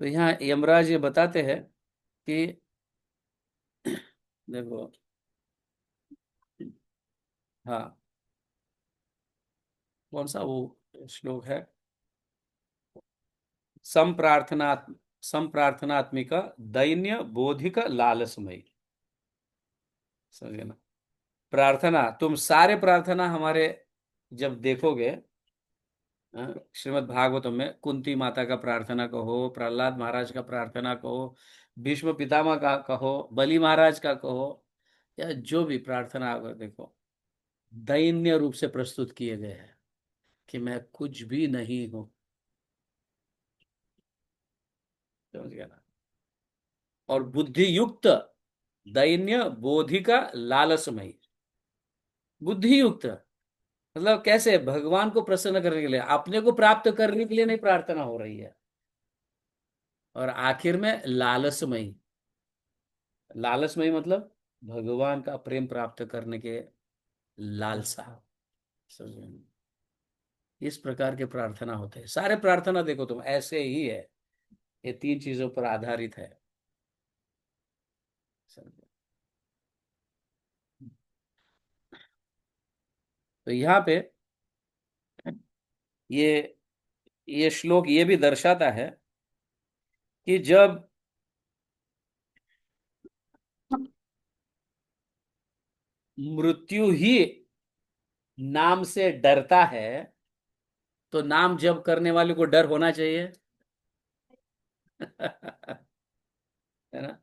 Speaker 1: तो यहाँ यमराज ये बताते हैं कि देखो, हाँ, कौन सा वो श्लोक है? संप्रार्थना, संप्रार्थनात्मिका दैन्य बोधिक लालसमयी। समझे ना? प्रार्थना, तुम सारे प्रार्थना हमारे जब देखोगे, श्रीमद् भागवतम में कुंती माता का प्रार्थना कहो, प्रहलाद महाराज का प्रार्थना कहो, भीष्म पितामह का कहो, बलि महाराज का कहो, या जो भी प्रार्थना अगर देखो, दैन्य रूप से प्रस्तुत किए गए हैं कि मैं कुछ भी नहीं हूं। समझ गया ना? और बुद्धि युक्त, दैन्य बोधिका लालसमयी, बुद्धि युक्त मतलब कैसे? भगवान को प्रसन्न करने के लिए, अपने को प्राप्त करने के लिए नहीं प्रार्थना हो रही है। और आखिर में लालसमयी, लालसमयी मतलब भगवान का प्रेम प्राप्त करने के लालसा। समझे? इस प्रकार के प्रार्थना होते हैं सारे प्रार्थना, देखो तुम ऐसे ही है, ये तीन चीजों पर आधारित है। समझे? तो यहाँ पे ये ये श्लोक ये भी दर्शाता है कि जब मृत्यु ही नाम से डरता है, तो नाम जप करने वाले को डर होना चाहिए? है ना?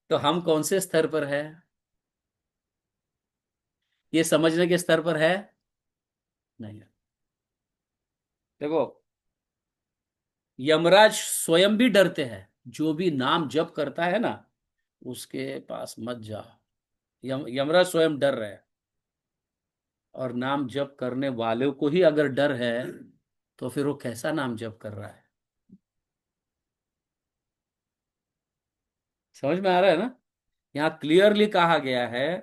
Speaker 1: तो हम कौन से स्तर पर है, ये समझने के स्तर पर है नहीं है। देखो, यमराज स्वयं भी डरते हैं, जो भी नाम जप करता है ना, उसके पास मत जाओ। यमराज स्वयं डर रहे हैं, और नाम जप करने वालों को ही अगर डर है, तो फिर वो कैसा नाम जप कर रहा है? समझ में आ रहा है ना? यहाँ क्लियरली कहा गया है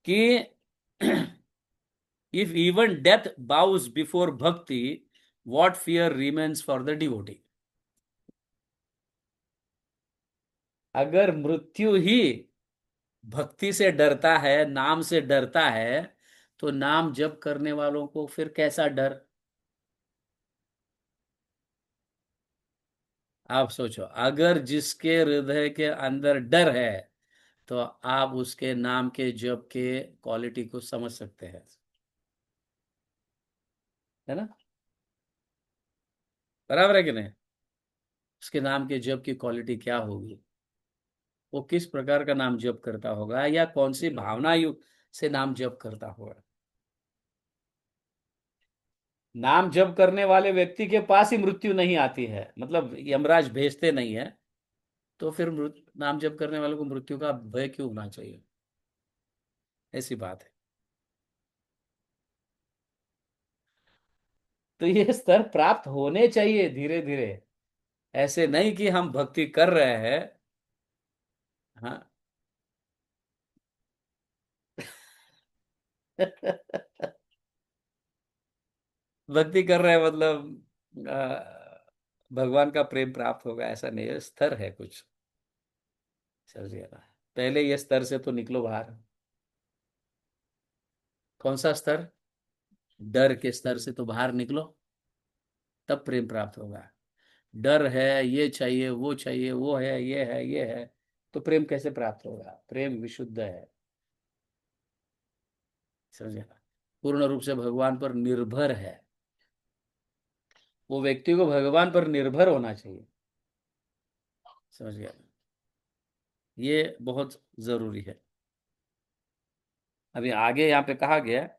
Speaker 1: कि if even death bows before bhakti, what fear remains for the devotee. अगर मृत्यु ही भक्ति से डरता है, नाम से डरता है, तो नाम जप करने वालों को फिर कैसा डर? आप सोचो, अगर जिसके हृदय के अंदर डर है, तो आप उसके नाम के जप के क्वालिटी को समझ सकते हैं। है ना? बराबर है कि नहीं? उसके नाम के जप की क्वालिटी क्या होगी, वो किस प्रकार का नाम जप करता होगा, या कौन सी भावना युक्त से नाम जप करता होगा। नाम जप करने वाले व्यक्ति के पास ही मृत्यु नहीं आती है, मतलब यमराज भेजते नहीं है, तो फिर नाम जप करने वालों को मृत्यु का भय क्यों होना चाहिए? ऐसी बात है। तो ये स्तर प्राप्त होने चाहिए धीरे धीरे। ऐसे नहीं कि हम भक्ति कर रहे हैं। हाँ। भक्ति कर रहे हैं मतलब भगवान का प्रेम प्राप्त होगा, ऐसा नहीं है, स्तर है कुछ। समझिए ना? पहले ये स्तर से तो निकलो बाहर। कौन सा स्तर? डर के स्तर से तो बाहर निकलो, तब प्रेम प्राप्त होगा। डर है, ये चाहिए, वो चाहिए, वो है, ये है, ये है, तो प्रेम कैसे प्राप्त होगा? प्रेम विशुद्ध है। समझे ना? पूर्ण रूप से भगवान पर निर्भर है। वो व्यक्ति को भगवान पर निर्भर होना चाहिए। समझ गया? ये बहुत जरूरी है। अभी आगे यहाँ पे कहा गया है,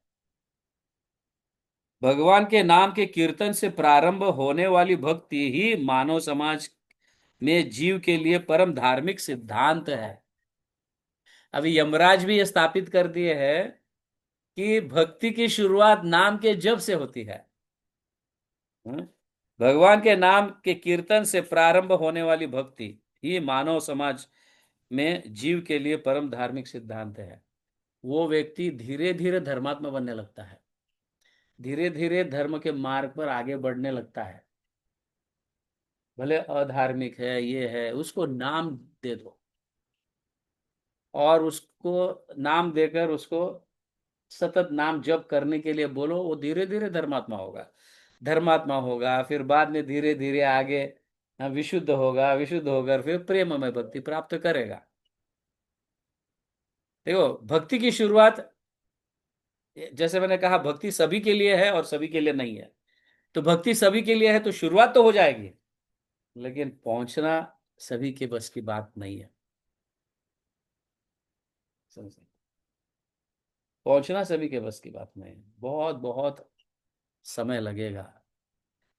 Speaker 1: भगवान के नाम के कीर्तन से प्रारंभ होने वाली भक्ति ही मानव समाज में जीव के लिए परम धार्मिक सिद्धांत है। अभी यमराज भी ये स्थापित कर दिए हैं कि भक्ति की शुरुआत नाम के जप से होती है। हम्म? भगवान के नाम के कीर्तन से प्रारंभ होने वाली भक्ति ही मानव समाज में जीव के लिए परम धार्मिक सिद्धांत है। वो व्यक्ति धीरे धीरे धर्मात्मा बनने लगता है, धीरे धीरे धर्म के मार्ग पर आगे बढ़ने लगता है। भले अधार्मिक है, ये है, उसको नाम दे दो, और उसको नाम देकर उसको सतत नाम जप करने के लिए बोलो, वो धीरे धीरे धर्मात्मा होगा। धर्मात्मा होगा, फिर बाद में धीरे धीरे आगे विशुद्ध होगा, विशुद्ध होकर फिर प्रेम में भक्ति प्राप्त करेगा। देखो, भक्ति की शुरुआत, जैसे मैंने कहा, भक्ति सभी के लिए है और सभी के लिए नहीं है। तो भक्ति सभी के लिए है तो शुरुआत तो हो जाएगी, लेकिन पहुंचना सभी के बस की बात नहीं है। समझे? पहुंचना सभी के बस की बात नहीं है, बहुत बहुत समय लगेगा।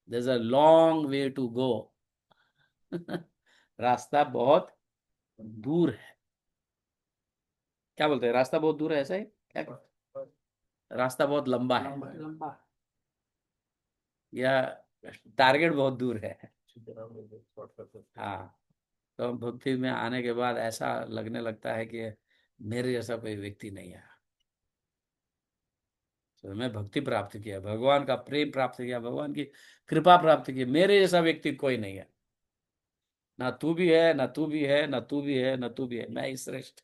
Speaker 1: There is a long way to go. रास्ता बहुत दूर है। क्या बोलते हैं, रास्ता बहुत दूर है, ऐसा ही क्या? रास्ता बहुत लंबा है,
Speaker 2: लंबा।
Speaker 1: या टारगेट बहुत दूर है? हाँ। तो भक्ति में आने के बाद ऐसा लगने लगता है कि मेरे जैसा कोई व्यक्ति नहीं है। तो मैं भक्ति प्राप्त किया, भगवान का प्रेम प्राप्त किया, भगवान की कृपा प्राप्त की, मेरे जैसा व्यक्ति कोई नहीं है। ना तू भी है, ना तू भी है, ना तू भी है, ना तू भी है, मैं ही श्रेष्ठ।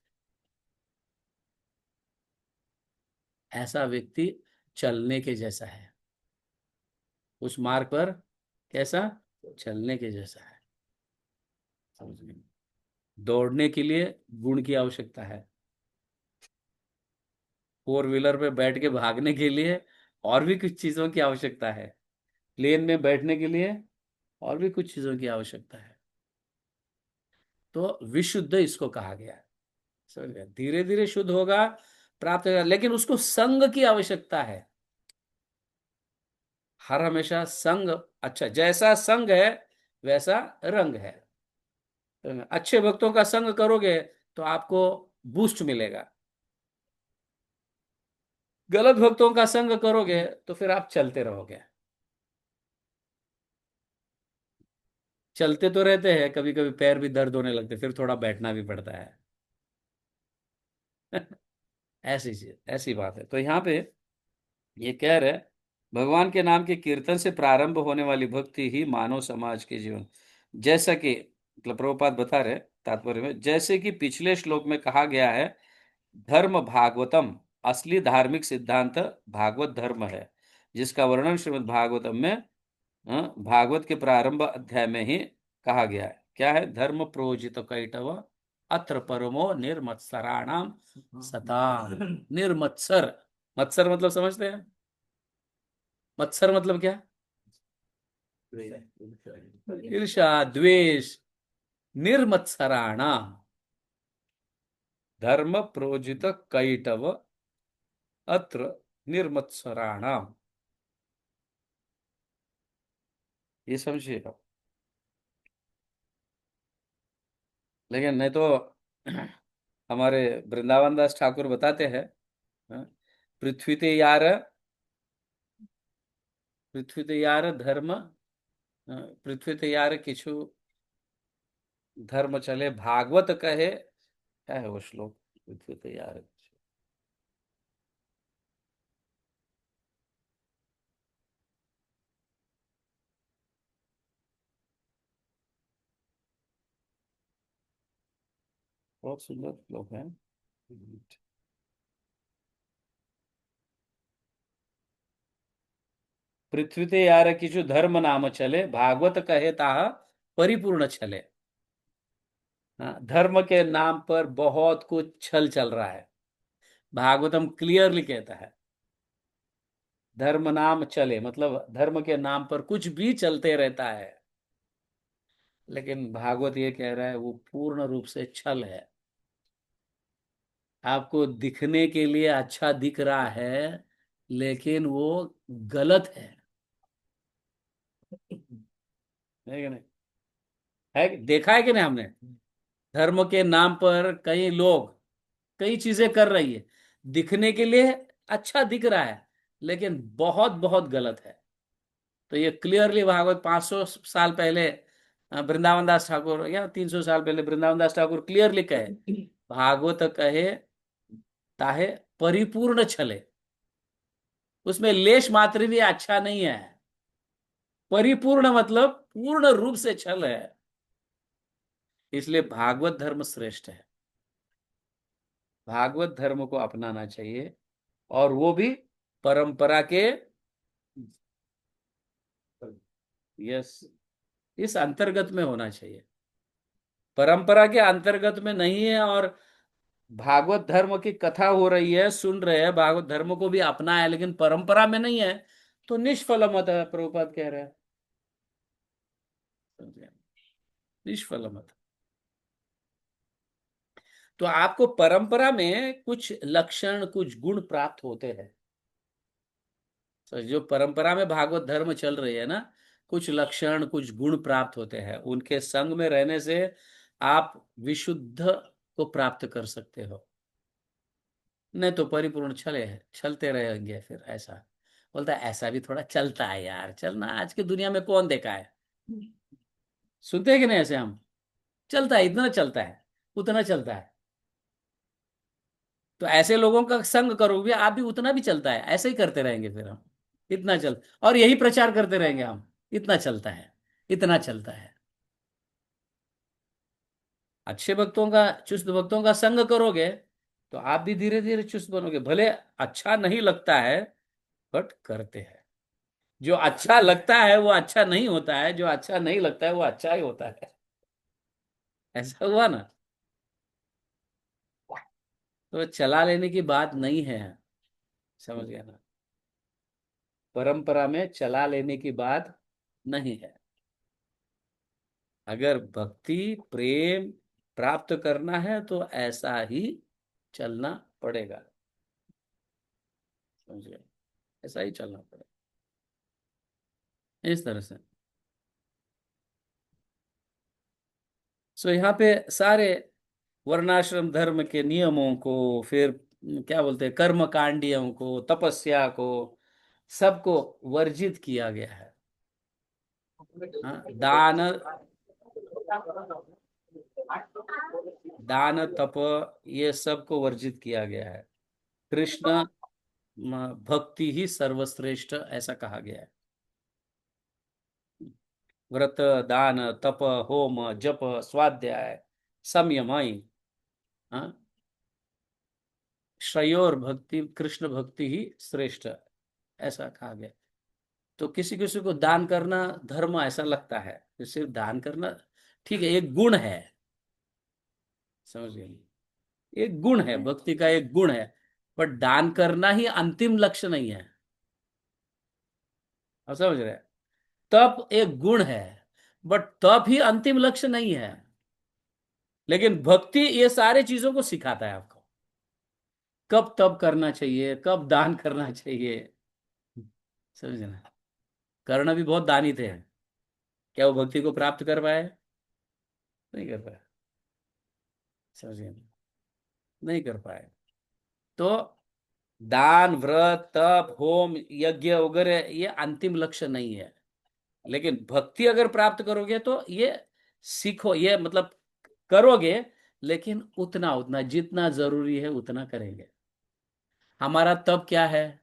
Speaker 1: ऐसा व्यक्ति चलने के जैसा है, उस मार्ग पर कैसा चलने के जैसा है। समझ गए? दौड़ने के लिए गुण की आवश्यकता है, फोर व्हीलर पे बैठ के भागने के लिए और भी कुछ चीजों की आवश्यकता है, प्लेन में बैठने के लिए और भी कुछ चीजों की आवश्यकता है। तो विशुद्ध इसको कहा गया है। समझ गया, धीरे धीरे शुद्ध होगा, प्राप्त होगा, लेकिन उसको संग की आवश्यकता है। हर हमेशा संग, अच्छा जैसा संग है वैसा रंग है। तो अच्छे भक्तों का संग करोगे तो आपको बूस्ट मिलेगा, गलत भक्तों का संग करोगे तो फिर आप चलते रहोगे। चलते तो रहते हैं, कभी कभी पैर भी दर्द होने लगते, फिर थोड़ा बैठना भी पड़ता है। ऐसी चीज, ऐसी बात है। तो यहाँ पे ये कह रहे, भगवान के नाम के कीर्तन से प्रारंभ होने वाली भक्ति ही मानव समाज के जीवन, जैसा कि मतलब प्रभुपाद बता रहे तात्पर्य में, जैसे कि पिछले श्लोक में कहा गया है, धर्म भागवतम, असली धार्मिक सिद्धांत भागवत धर्म है, जिसका वर्णन श्रीमद् भागवतम में भागवत के प्रारंभ अध्याय में ही कहा गया है। क्या है? धर्म प्रोजित कैटव अत्र परमो निर्मत्सराणाम सता। निर्मत्सर, मत्सर मतलब समझते हैं? मत्सर मतलब क्या? ईर्ष्या द्वेष। निर्मत्सराणाम धर्म प्रोजित कैटव अत्र निर्मत्सराणाम, ये समझिएगा। लेकिन नहीं तो हमारे वृंदावन दास ठाकुर बताते हैं, हाँ, पृथ्वी ते यार, पृथ्वी ते यार धर्म, पृथ्वी ते यार किछु धर्म चले भागवत कहे। क्या है वो श्लोक? पृथ्वी ते यार, बहुत सुंदर श्लोक है। पृथ्वी ते यार किछु धर्म नाम चले, भागवत कहे ताह परिपूर्ण चले। हाँ, धर्म के नाम पर बहुत कुछ छल चल रहा है। भागवतम क्लियरली कहता है धर्म नाम चले, मतलब धर्म के नाम पर कुछ भी चलते रहता है। लेकिन भागवत ये कह रहा है वो पूर्ण रूप से छल है। आपको दिखने के लिए अच्छा दिख रहा है, लेकिन वो गलत है कि नहीं? देखा है कि नहीं हमने? धर्म के नाम पर कई लोग कई चीजें कर रही है, दिखने के लिए अच्छा दिख रहा है, लेकिन बहुत बहुत गलत है। तो ये क्लियरली भागवत 500 साल पहले वृंदावन दास ठाकुर, या 300 साल पहले वृंदावन दास ठाकुर क्लियरली कहे, भागवत कहे ताहे परिपूर्ण छले, उसमें लेश मात्र भी अच्छा नहीं है। परिपूर्ण मतलब पूर्ण रूप से छल है। इसलिए भागवत धर्म श्रेष्ठ है, भागवत धर्म को अपनाना चाहिए, और वो भी परंपरा के, यस, इस अंतर्गत में होना चाहिए। परंपरा के अंतर्गत में नहीं है, और भागवत धर्म की कथा हो रही है, सुन रहे हैं, भागवत धर्म को भी अपना है, लेकिन परंपरा में नहीं है, तो निष्फल मत है, प्रभुपाद कह रहे हैं। समझे? निष्फल मत। तो आपको परंपरा में कुछ लक्षण कुछ गुण प्राप्त होते हैं। तो जो परंपरा में भागवत धर्म चल रही है ना, कुछ लक्षण कुछ गुण प्राप्त होते हैं, उनके संग में रहने से आप विशुद्ध को प्राप्त कर सकते हो। नहीं तो परिपूर्ण छले है, चलते रहेंगे फिर ऐसा। बोलता है ऐसा भी थोड़ा चलता है यार, चलना आज की दुनिया में कौन देखा है? सुनते हैं कि नहीं ऐसे हम? चलता है, इतना चलता है, उतना चलता है। तो ऐसे लोगों का संग करोगे आप भी, उतना भी चलता है, ऐसे ही करते रहेंगे फिर हम। इतना चल, और यही प्रचार करते रहेंगे हम, इतना चलता है, इतना चलता है। अच्छे भक्तों का, चुस्त भक्तों का संग करोगे तो आप भी धीरे धीरे चुस्त बनोगे। भले अच्छा नहीं लगता है, बट करते हैं। जो अच्छा लगता है वो अच्छा नहीं होता है, जो अच्छा नहीं लगता है वो अच्छा ही होता है। ऐसा हुआ ना? तो चला लेने की बात नहीं है, समझ गया ना? परंपरा में चला लेने की बात नहीं है। अगर भक्ति प्रेम प्राप्त करना है तो ऐसा ही चलना पड़ेगा। समझिए, ऐसा ही चलना पड़ेगा इस तरह से। सो यहाँ पे सारे वर्णाश्रम धर्म के नियमों को, फिर क्या बोलते हैं, कर्म कांडियों को, तपस्या को, सबको वर्जित किया गया है। हाँ, दान तप, ये सबको वर्जित किया गया है। कृष्ण भक्ति ही सर्वश्रेष्ठ ऐसा कहा गया है। व्रत, दान, तप, होम, जप, स्वाध्याय, संयम, हाँ, श्रेयोर भक्ति, कृष्ण भक्ति ही श्रेष्ठ ऐसा कहा गया। तो किसी किसी को दान करना धर्म ऐसा लगता है कि सिर्फ दान करना ठीक है, एक गुण है। समझ गए, एक गुण है, भक्ति का एक गुण है। पर दान करना ही अंतिम लक्ष्य नहीं है। आप समझ रहे हैं? तप एक गुण है, बट तप ही अंतिम लक्ष्य नहीं है। लेकिन भक्ति ये सारे चीजों को सिखाता है आपको, कब तप करना चाहिए, कब दान करना चाहिए। समझे ना? कर्ण भी बहुत दानी थे, क्या वो भक्ति को प्राप्त कर पाए? नहीं कर पाए। समझे ना? नहीं कर पाए। तो दान, व्रत, तप, होम, यज्ञ वगैरह ये अंतिम लक्ष्य नहीं है। लेकिन भक्ति अगर प्राप्त करोगे तो ये सीखो, ये मतलब करोगे, लेकिन उतना उतना जितना जरूरी है उतना करेंगे। हमारा तप क्या है?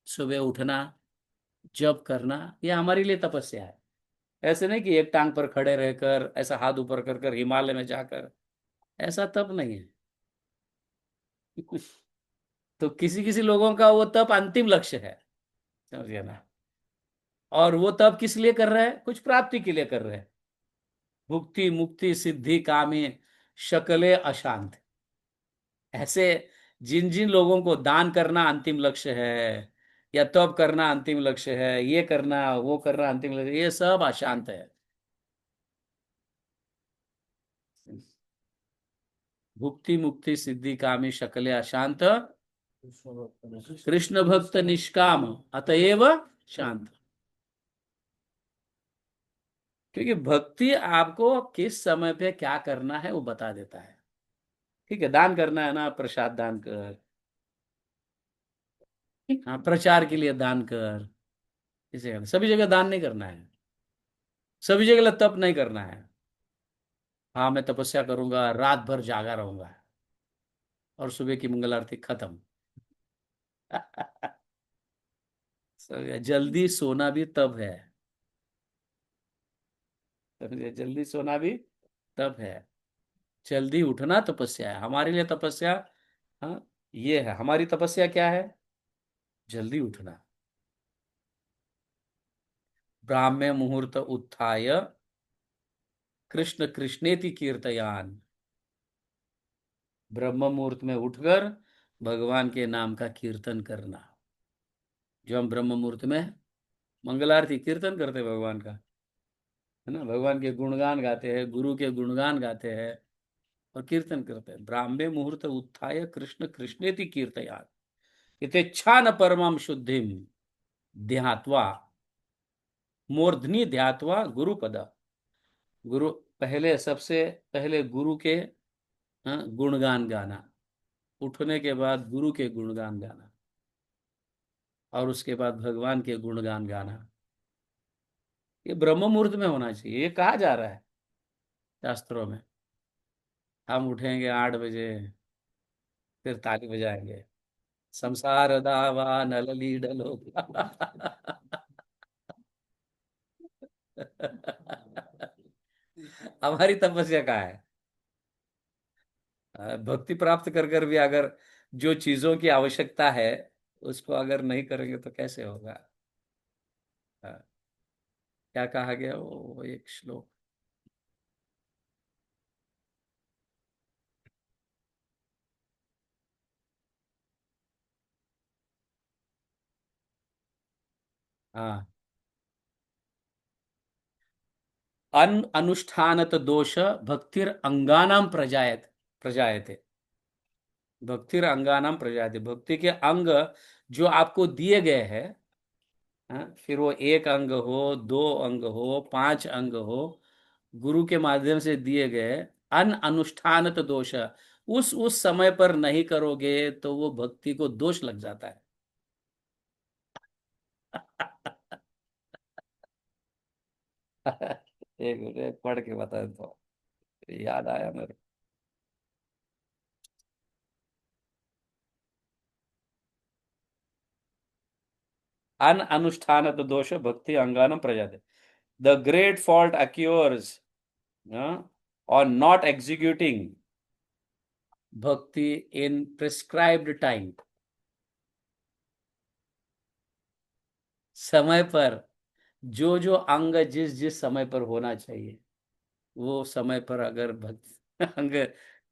Speaker 1: सुबह उठना, जप करना, ये हमारे लिए तपस्या है। ऐसे नहीं कि एक टांग पर खड़े रहकर ऐसा हाथ ऊपर कर कर हिमालय में जाकर, ऐसा तप नहीं है। तो किसी किसी लोगों का वो तप अंतिम लक्ष्य है। समझिए ना? और वो तप किस लिए कर रहे हैं? कुछ प्राप्ति के लिए कर रहे हैं। भुक्ति मुक्ति सिद्धि कामे शकले अशांत, ऐसे जिन जिन लोगों को दान करना अंतिम लक्ष्य है, या तप करना अंतिम लक्ष्य है, ये करना वो करना अंतिम लक्ष्य, ये सब अशांत है। भुक्ति मुक्ति सिद्धि कामी शकले अशांत, कृष्ण भक्त निष्काम अतएव शांत। क्योंकि भक्ति आपको किस समय पे क्या करना है वो बता देता है। ठीक है, दान करना है ना, प्रसाद दान कर। हाँ, प्रचार के लिए दान कर, इसे करना। सभी जगह दान नहीं करना है, सभी जगह तप नहीं करना है। हाँ, मैं तपस्या करूंगा, रात भर जागा रहूंगा, और सुबह की मंगल आरती खत्म। जल्दी सोना भी तप है। समझे? जल्दी सोना भी तप है। जल्दी उठना तपस्या है हमारे लिए, तपस्या। हाँ, ये है हमारी तपस्या, क्या है? जल्दी उठना। ब्राह्मे मुहूर्त उत्थाय कृष्ण कृष्णेति कीर्तयान। ब्रह्म मुहूर्त में उठकर भगवान के नाम का कीर्तन करना। जो हम ब्रह्म मुहूर्त में मंगल आरती कीर्तन करते हैं भगवान का, है ना, भगवान के गुणगान गाते हैं, गुरु के गुणगान गाते हैं और कीर्तन करते हैं। ब्राह्मे मुहूर्त उत्थाय कृष्ण कृष्णेति कीर्तयान यथेच्छा न परमम शुद्धिम ध्यात्वा मूर्धनि ध्यात्वा गुरुपद। गुरु, पहले सबसे पहले गुरु के, हाँ, गुणगान गाना। उठने के बाद गुरु के गुणगान गाना, और उसके बाद भगवान के गुणगान गाना। ये ब्रह्म मुहूर्त में होना चाहिए, ये कहा जा रहा है शास्त्रों में। हम उठेंगे 8 बजे, फिर ताली बजाएंगे, संसार दावा नलली डलो। हमारी तपस्या कहाँ है? भक्ति प्राप्त कर कर भी अगर जो चीजों की आवश्यकता है उसको अगर नहीं करेंगे तो कैसे होगा? हाँ, क्या कहा गया वो एक श्लोक? हाँ, अनुष्ठानत दोष भक्तिर अंगानाम प्रजायते। भक्तिर अंगानाम प्रजायते, भक्ति के अंग जो आपको दिए गए हैं, हाँ, फिर वो एक अंग हो, दो अंग हो, पांच अंग हो, गुरु के माध्यम से दिए गए, अन अनुष्ठानत दोष, उस समय पर नहीं करोगे तो वो भक्ति को दोष लग जाता है। एक मिनट पढ़ के बता देता हूँ, याद आया मेरे। अन अनुष्ठानत दोष भक्ति अंगानम प्रजाते, द ग्रेट फॉल्ट अक्योर्स और नॉट एग्जीक्यूटिंग भक्ति इन प्रिस्क्राइब्ड टाइम। समय पर जो जो अंग जिस जिस समय पर होना चाहिए, वो समय पर अगर भक्ति अंग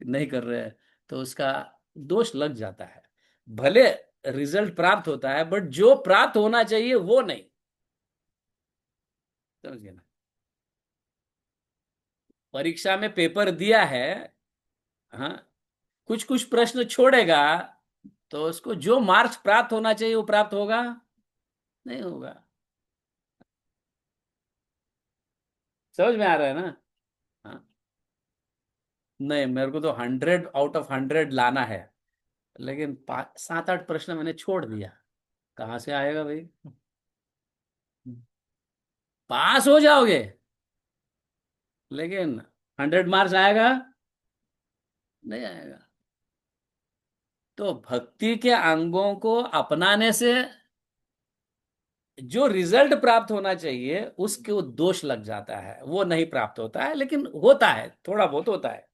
Speaker 1: नहीं कर रहे हैं तो उसका दोष लग जाता है। भले रिजल्ट प्राप्त होता है, बट जो प्राप्त होना चाहिए वो नहीं। समझ गए ना? परीक्षा में पेपर दिया है, हाँ, कुछ कुछ प्रश्न छोड़ेगा तो उसको जो मार्क्स प्राप्त होना चाहिए वो प्राप्त होगा नहीं होगा। समझ में आ रहा है ना? हाँ, नहीं, मेरे को तो 100 आउट ऑफ 100 लाना है, लेकिन 7-8 प्रश्न मैंने छोड़ दिया। कहाँ से आएगा भाई? पास हो जाओगे, लेकिन 100 मार्क्स आएगा नहीं आएगा। तो भक्ति के अंगों को अपनाने से जो रिजल्ट प्राप्त होना चाहिए उसको दोष लग जाता है, वो नहीं प्राप्त होता है, लेकिन होता है, थोड़ा बहुत होता है।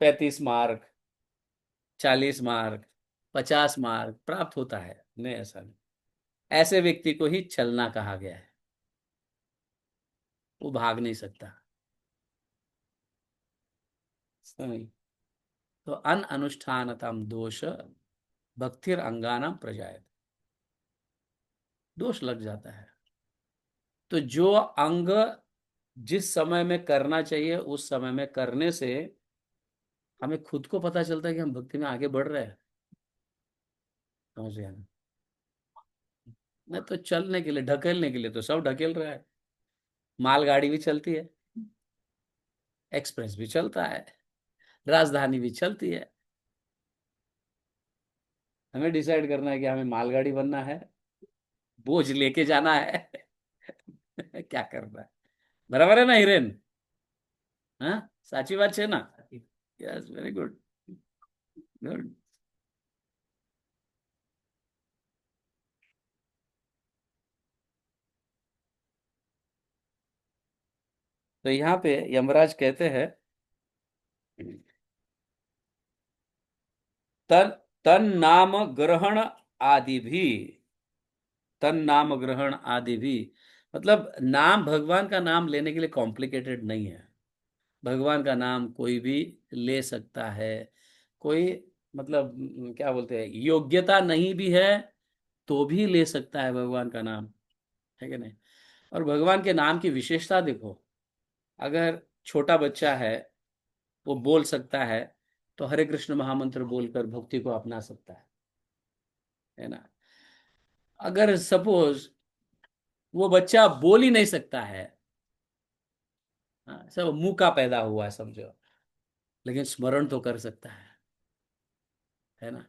Speaker 1: 35 मार्क, 40 मार्क, 50 मार्क प्राप्त होता है, नहीं ऐसा नहीं। ऐसे व्यक्ति को ही चलना कहा गया है, वो भाग नहीं सकता। समझ? तो अन अनुष्ठानतम दोष भक्तिर अंगानाम प्रजायत, दोष लग जाता है। तो जो अंग जिस समय में करना चाहिए उस समय में करने से हमें खुद को पता चलता है कि हम भक्ति में आगे बढ़ रहे हैं। समझ गया ना? नहीं तो चलने के लिए, ढकेलने के लिए तो सब ढकेल रहा है। मालगाड़ी भी चलती है, एक्सप्रेस भी चलता है, राजधानी भी चलती है। हमें डिसाइड करना है कि हमें मालगाड़ी बनना है, बोझ लेके जाना है। क्या करना है? बराबर है ना हिरेन? हाँ, साची बात है ना? Yes, very good, good. तो यहाँ पे यमराज कहते हैं, तन तन नाम ग्रहण आदि भी, तन नाम ग्रहण आदि भी, मतलब नाम, भगवान का नाम लेने के लिए कॉम्प्लिकेटेड नहीं है। भगवान का नाम कोई भी ले सकता है। कोई, मतलब क्या बोलते हैं, योग्यता नहीं भी है तो भी ले सकता है भगवान का नाम, है कि नहीं? और भगवान के नाम की विशेषता देखो, अगर छोटा बच्चा है वो बोल सकता है तो हरे कृष्ण महामंत्र बोलकर भक्ति को अपना सकता है ना? अगर सपोज वो बच्चा बोल ही नहीं सकता है, हाँ, सब मुंह का पैदा हुआ है समझो, लेकिन स्मरण तो कर सकता है ना?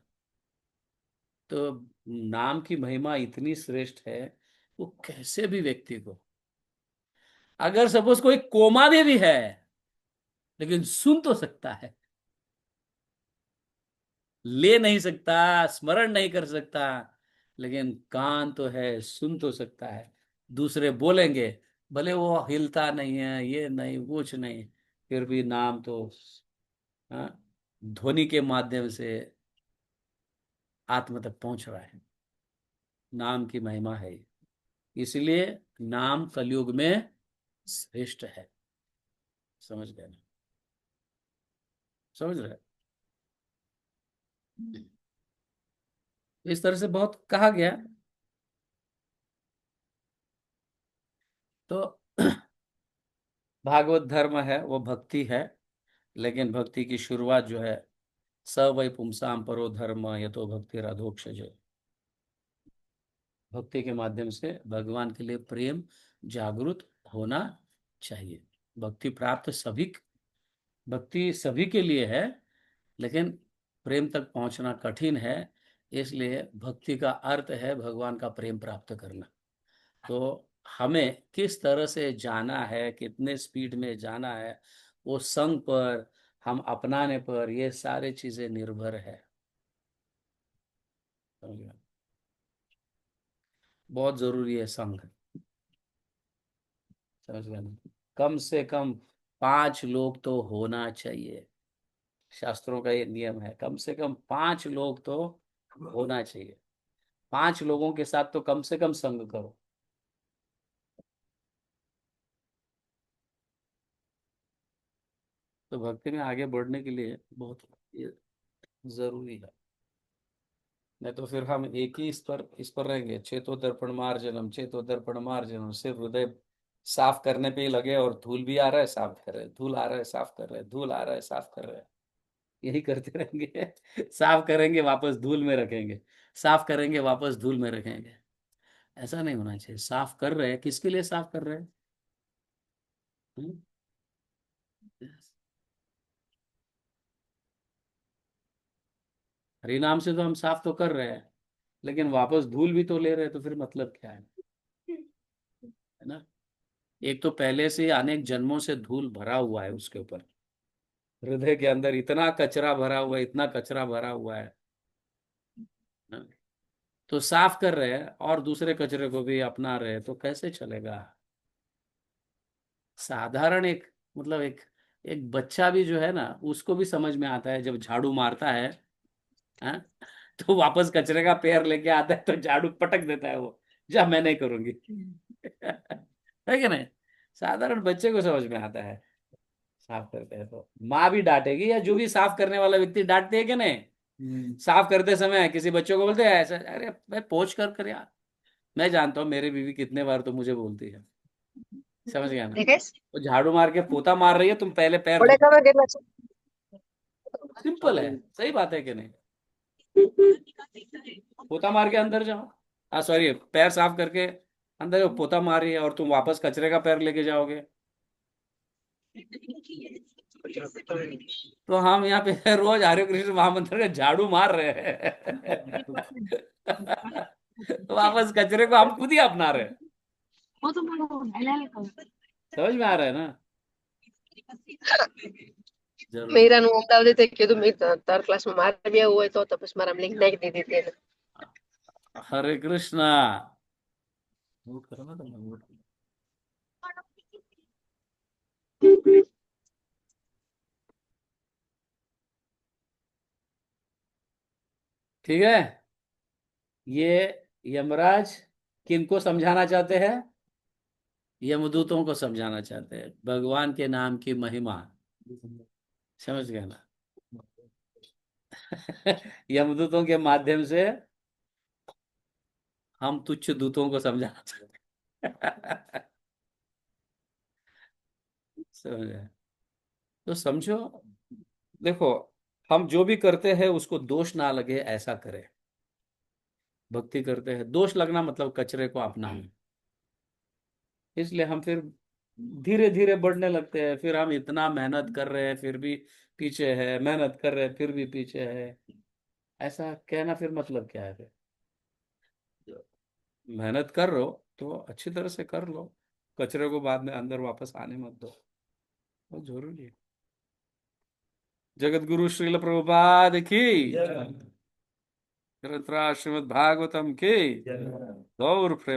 Speaker 1: तो नाम की महिमा इतनी श्रेष्ठ है, वो कैसे भी व्यक्ति को, अगर सपोज कोई कोमा में भी है लेकिन सुन तो सकता है, ले नहीं सकता, स्मरण नहीं कर सकता, लेकिन कान तो है, सुन तो सकता है। दूसरे बोलेंगे, भले वो हिलता नहीं है, ये नहीं कुछ नहीं, फिर भी नाम तो, हाँ, ध्वनि के माध्यम से आत्मा तक पहुंच रहा है। नाम की महिमा है, इसलिए नाम कलयुग में श्रेष्ठ है। समझ गए ना? समझ रहे? इस तरह से बहुत कहा गया। तो भागवत धर्म है वो भक्ति है, लेकिन भक्ति की शुरुआत जो है, स वै पुंसाम परो धर्म यतो भक्ति राधोक्षज, भक्ति के माध्यम से भगवान के लिए प्रेम जागृत होना चाहिए। भक्ति प्राप्त सभी, भक्ति सभी के लिए है, लेकिन प्रेम तक पहुंचना कठिन है। इसलिए भक्ति का अर्थ है भगवान का प्रेम प्राप्त करना। तो हमें किस तरह से जाना है, कितने स्पीड में जाना है, वो संग पर, हम अपनाने पर, ये सारी चीजें निर्भर है। समझ गए? बहुत जरूरी है संग। समझ गए ना? कम से कम 5 लोग तो होना चाहिए। शास्त्रों का ये नियम है, कम से कम 5 लोग तो होना चाहिए। 5 लोगों के साथ तो कम से कम संग करो। तो भक्ति में आगे बढ़ने के लिए बहुत ये जरूरी है। नहीं तो फिर हम एक ही इस पर रहेंगे, चेतो दर्पण मार्जनम, चेतो दर्पण मार्जनम, सिर्फ हृदय साफ करने पे ही लगे, और धूल भी आ रहा है साफ कर रहे हैं, धूल आ रहा है साफ कर रहे हैं, धूल आ रहा है साफ कर रहे हैं, यही करते रहेंगे। साफ करेंगे वापस धूल में रखेंगे, साफ करेंगे वापस धूल में रखेंगे। ऐसा नहीं होना चाहिए। साफ कर रहे हैं, किसके लिए साफ कर रहे हैं? हम्म? हरिनाम से तो हम साफ तो कर रहे हैं, लेकिन वापस धूल भी तो ले रहे हैं, तो फिर मतलब क्या है ना? एक तो पहले से अनेक जन्मों से धूल भरा हुआ है उसके ऊपर, हृदय के अंदर इतना कचरा भरा हुआ है, इतना कचरा भरा हुआ है ना? तो साफ कर रहे हैं और दूसरे कचरे को भी अपना रहे हैं, तो कैसे चलेगा? साधारण एक, मतलब एक एक बच्चा भी जो है ना, उसको भी समझ में आता है, जब झाड़ू मारता है, हाँ? तो वापस कचरे का पैर लेके आता है, तो झाड़ू पटक देता है वो, जा मैं नहीं करूंगी। है कि नहीं? साधारण बच्चे को समझ में आता है। साफ करते हैं तो माँ भी डांटेगी, या जो भी साफ करने वाला व्यक्ति डांटते है कि नहीं? साफ करते समय किसी बच्चों को बोलते हैं ऐसा, अरे भाई पोंछ कर यार। मैं जानता हूँ मेरी बीवी कितने बार तो मुझे बोलती है। समझ गया ना?
Speaker 3: देखेश
Speaker 1: वो झाड़ू मार के पोता मार रही है, तुम पहले पैर
Speaker 3: बड़े
Speaker 1: धो।
Speaker 3: कमर गिरना
Speaker 1: सिंपल है, सही बात है कि नहीं? पोता मार के अंदर जाओ, हाँ सॉरी, पैर साफ करके अंदर जाओ, पोता मारी है और तुम वापस कचरे का पैर लेके जाओगे। तो हम यहाँ पे रोज हरे कृष्ण महामंत्र का झाड़ू मार रहे हैं। तो वापस कचरे को हम खुद ही अपना रहे हैं। समझ में आ रहा है ना? जरूरी।
Speaker 3: મેરા નું અમદાવાદ તે કીધું મેં તાર ક્લાસમાં મારે બી આવું હોય તો પછી મારા લિંક નાખી દીધી હતી એને
Speaker 1: हरे कृष्णा। म्यूट करो ना, तो मैं म्यूट। ठीक है। ये यमराज किनको समझाना चाहते हैं? यमदूतों को समझाना चाहते हैं भगवान के नाम की महिमा। समझ गए ना? यमदूतों के माध्यम से हम तुच्छ दूतों को समझाना चाहते हैं। समझे? तो समझो, देखो, हम जो भी करते हैं उसको दोष ना लगे ऐसा करें। भक्ति करते हैं, दोष लगना मतलब कचरे को अपनाना। इसलिए हम फिर धीरे धीरे बढ़ने लगते हैं, फिर हम इतना मेहनत कर रहे हैं फिर भी पीछे है, मेहनत कर रहे हैं फिर भी पीछे है। ऐसा कहना फिर मतलब क्या है? फिर मेहनत कर लो तो अच्छी तरह से कर लो, कचरे को बाद में अंदर वापस आने मत दो। बहुत जरूरी है। जगत गुरु श्रील प्रभुपाद की, ग्रंथराज श्रीमद् भागवतम की, गौर प्रेम।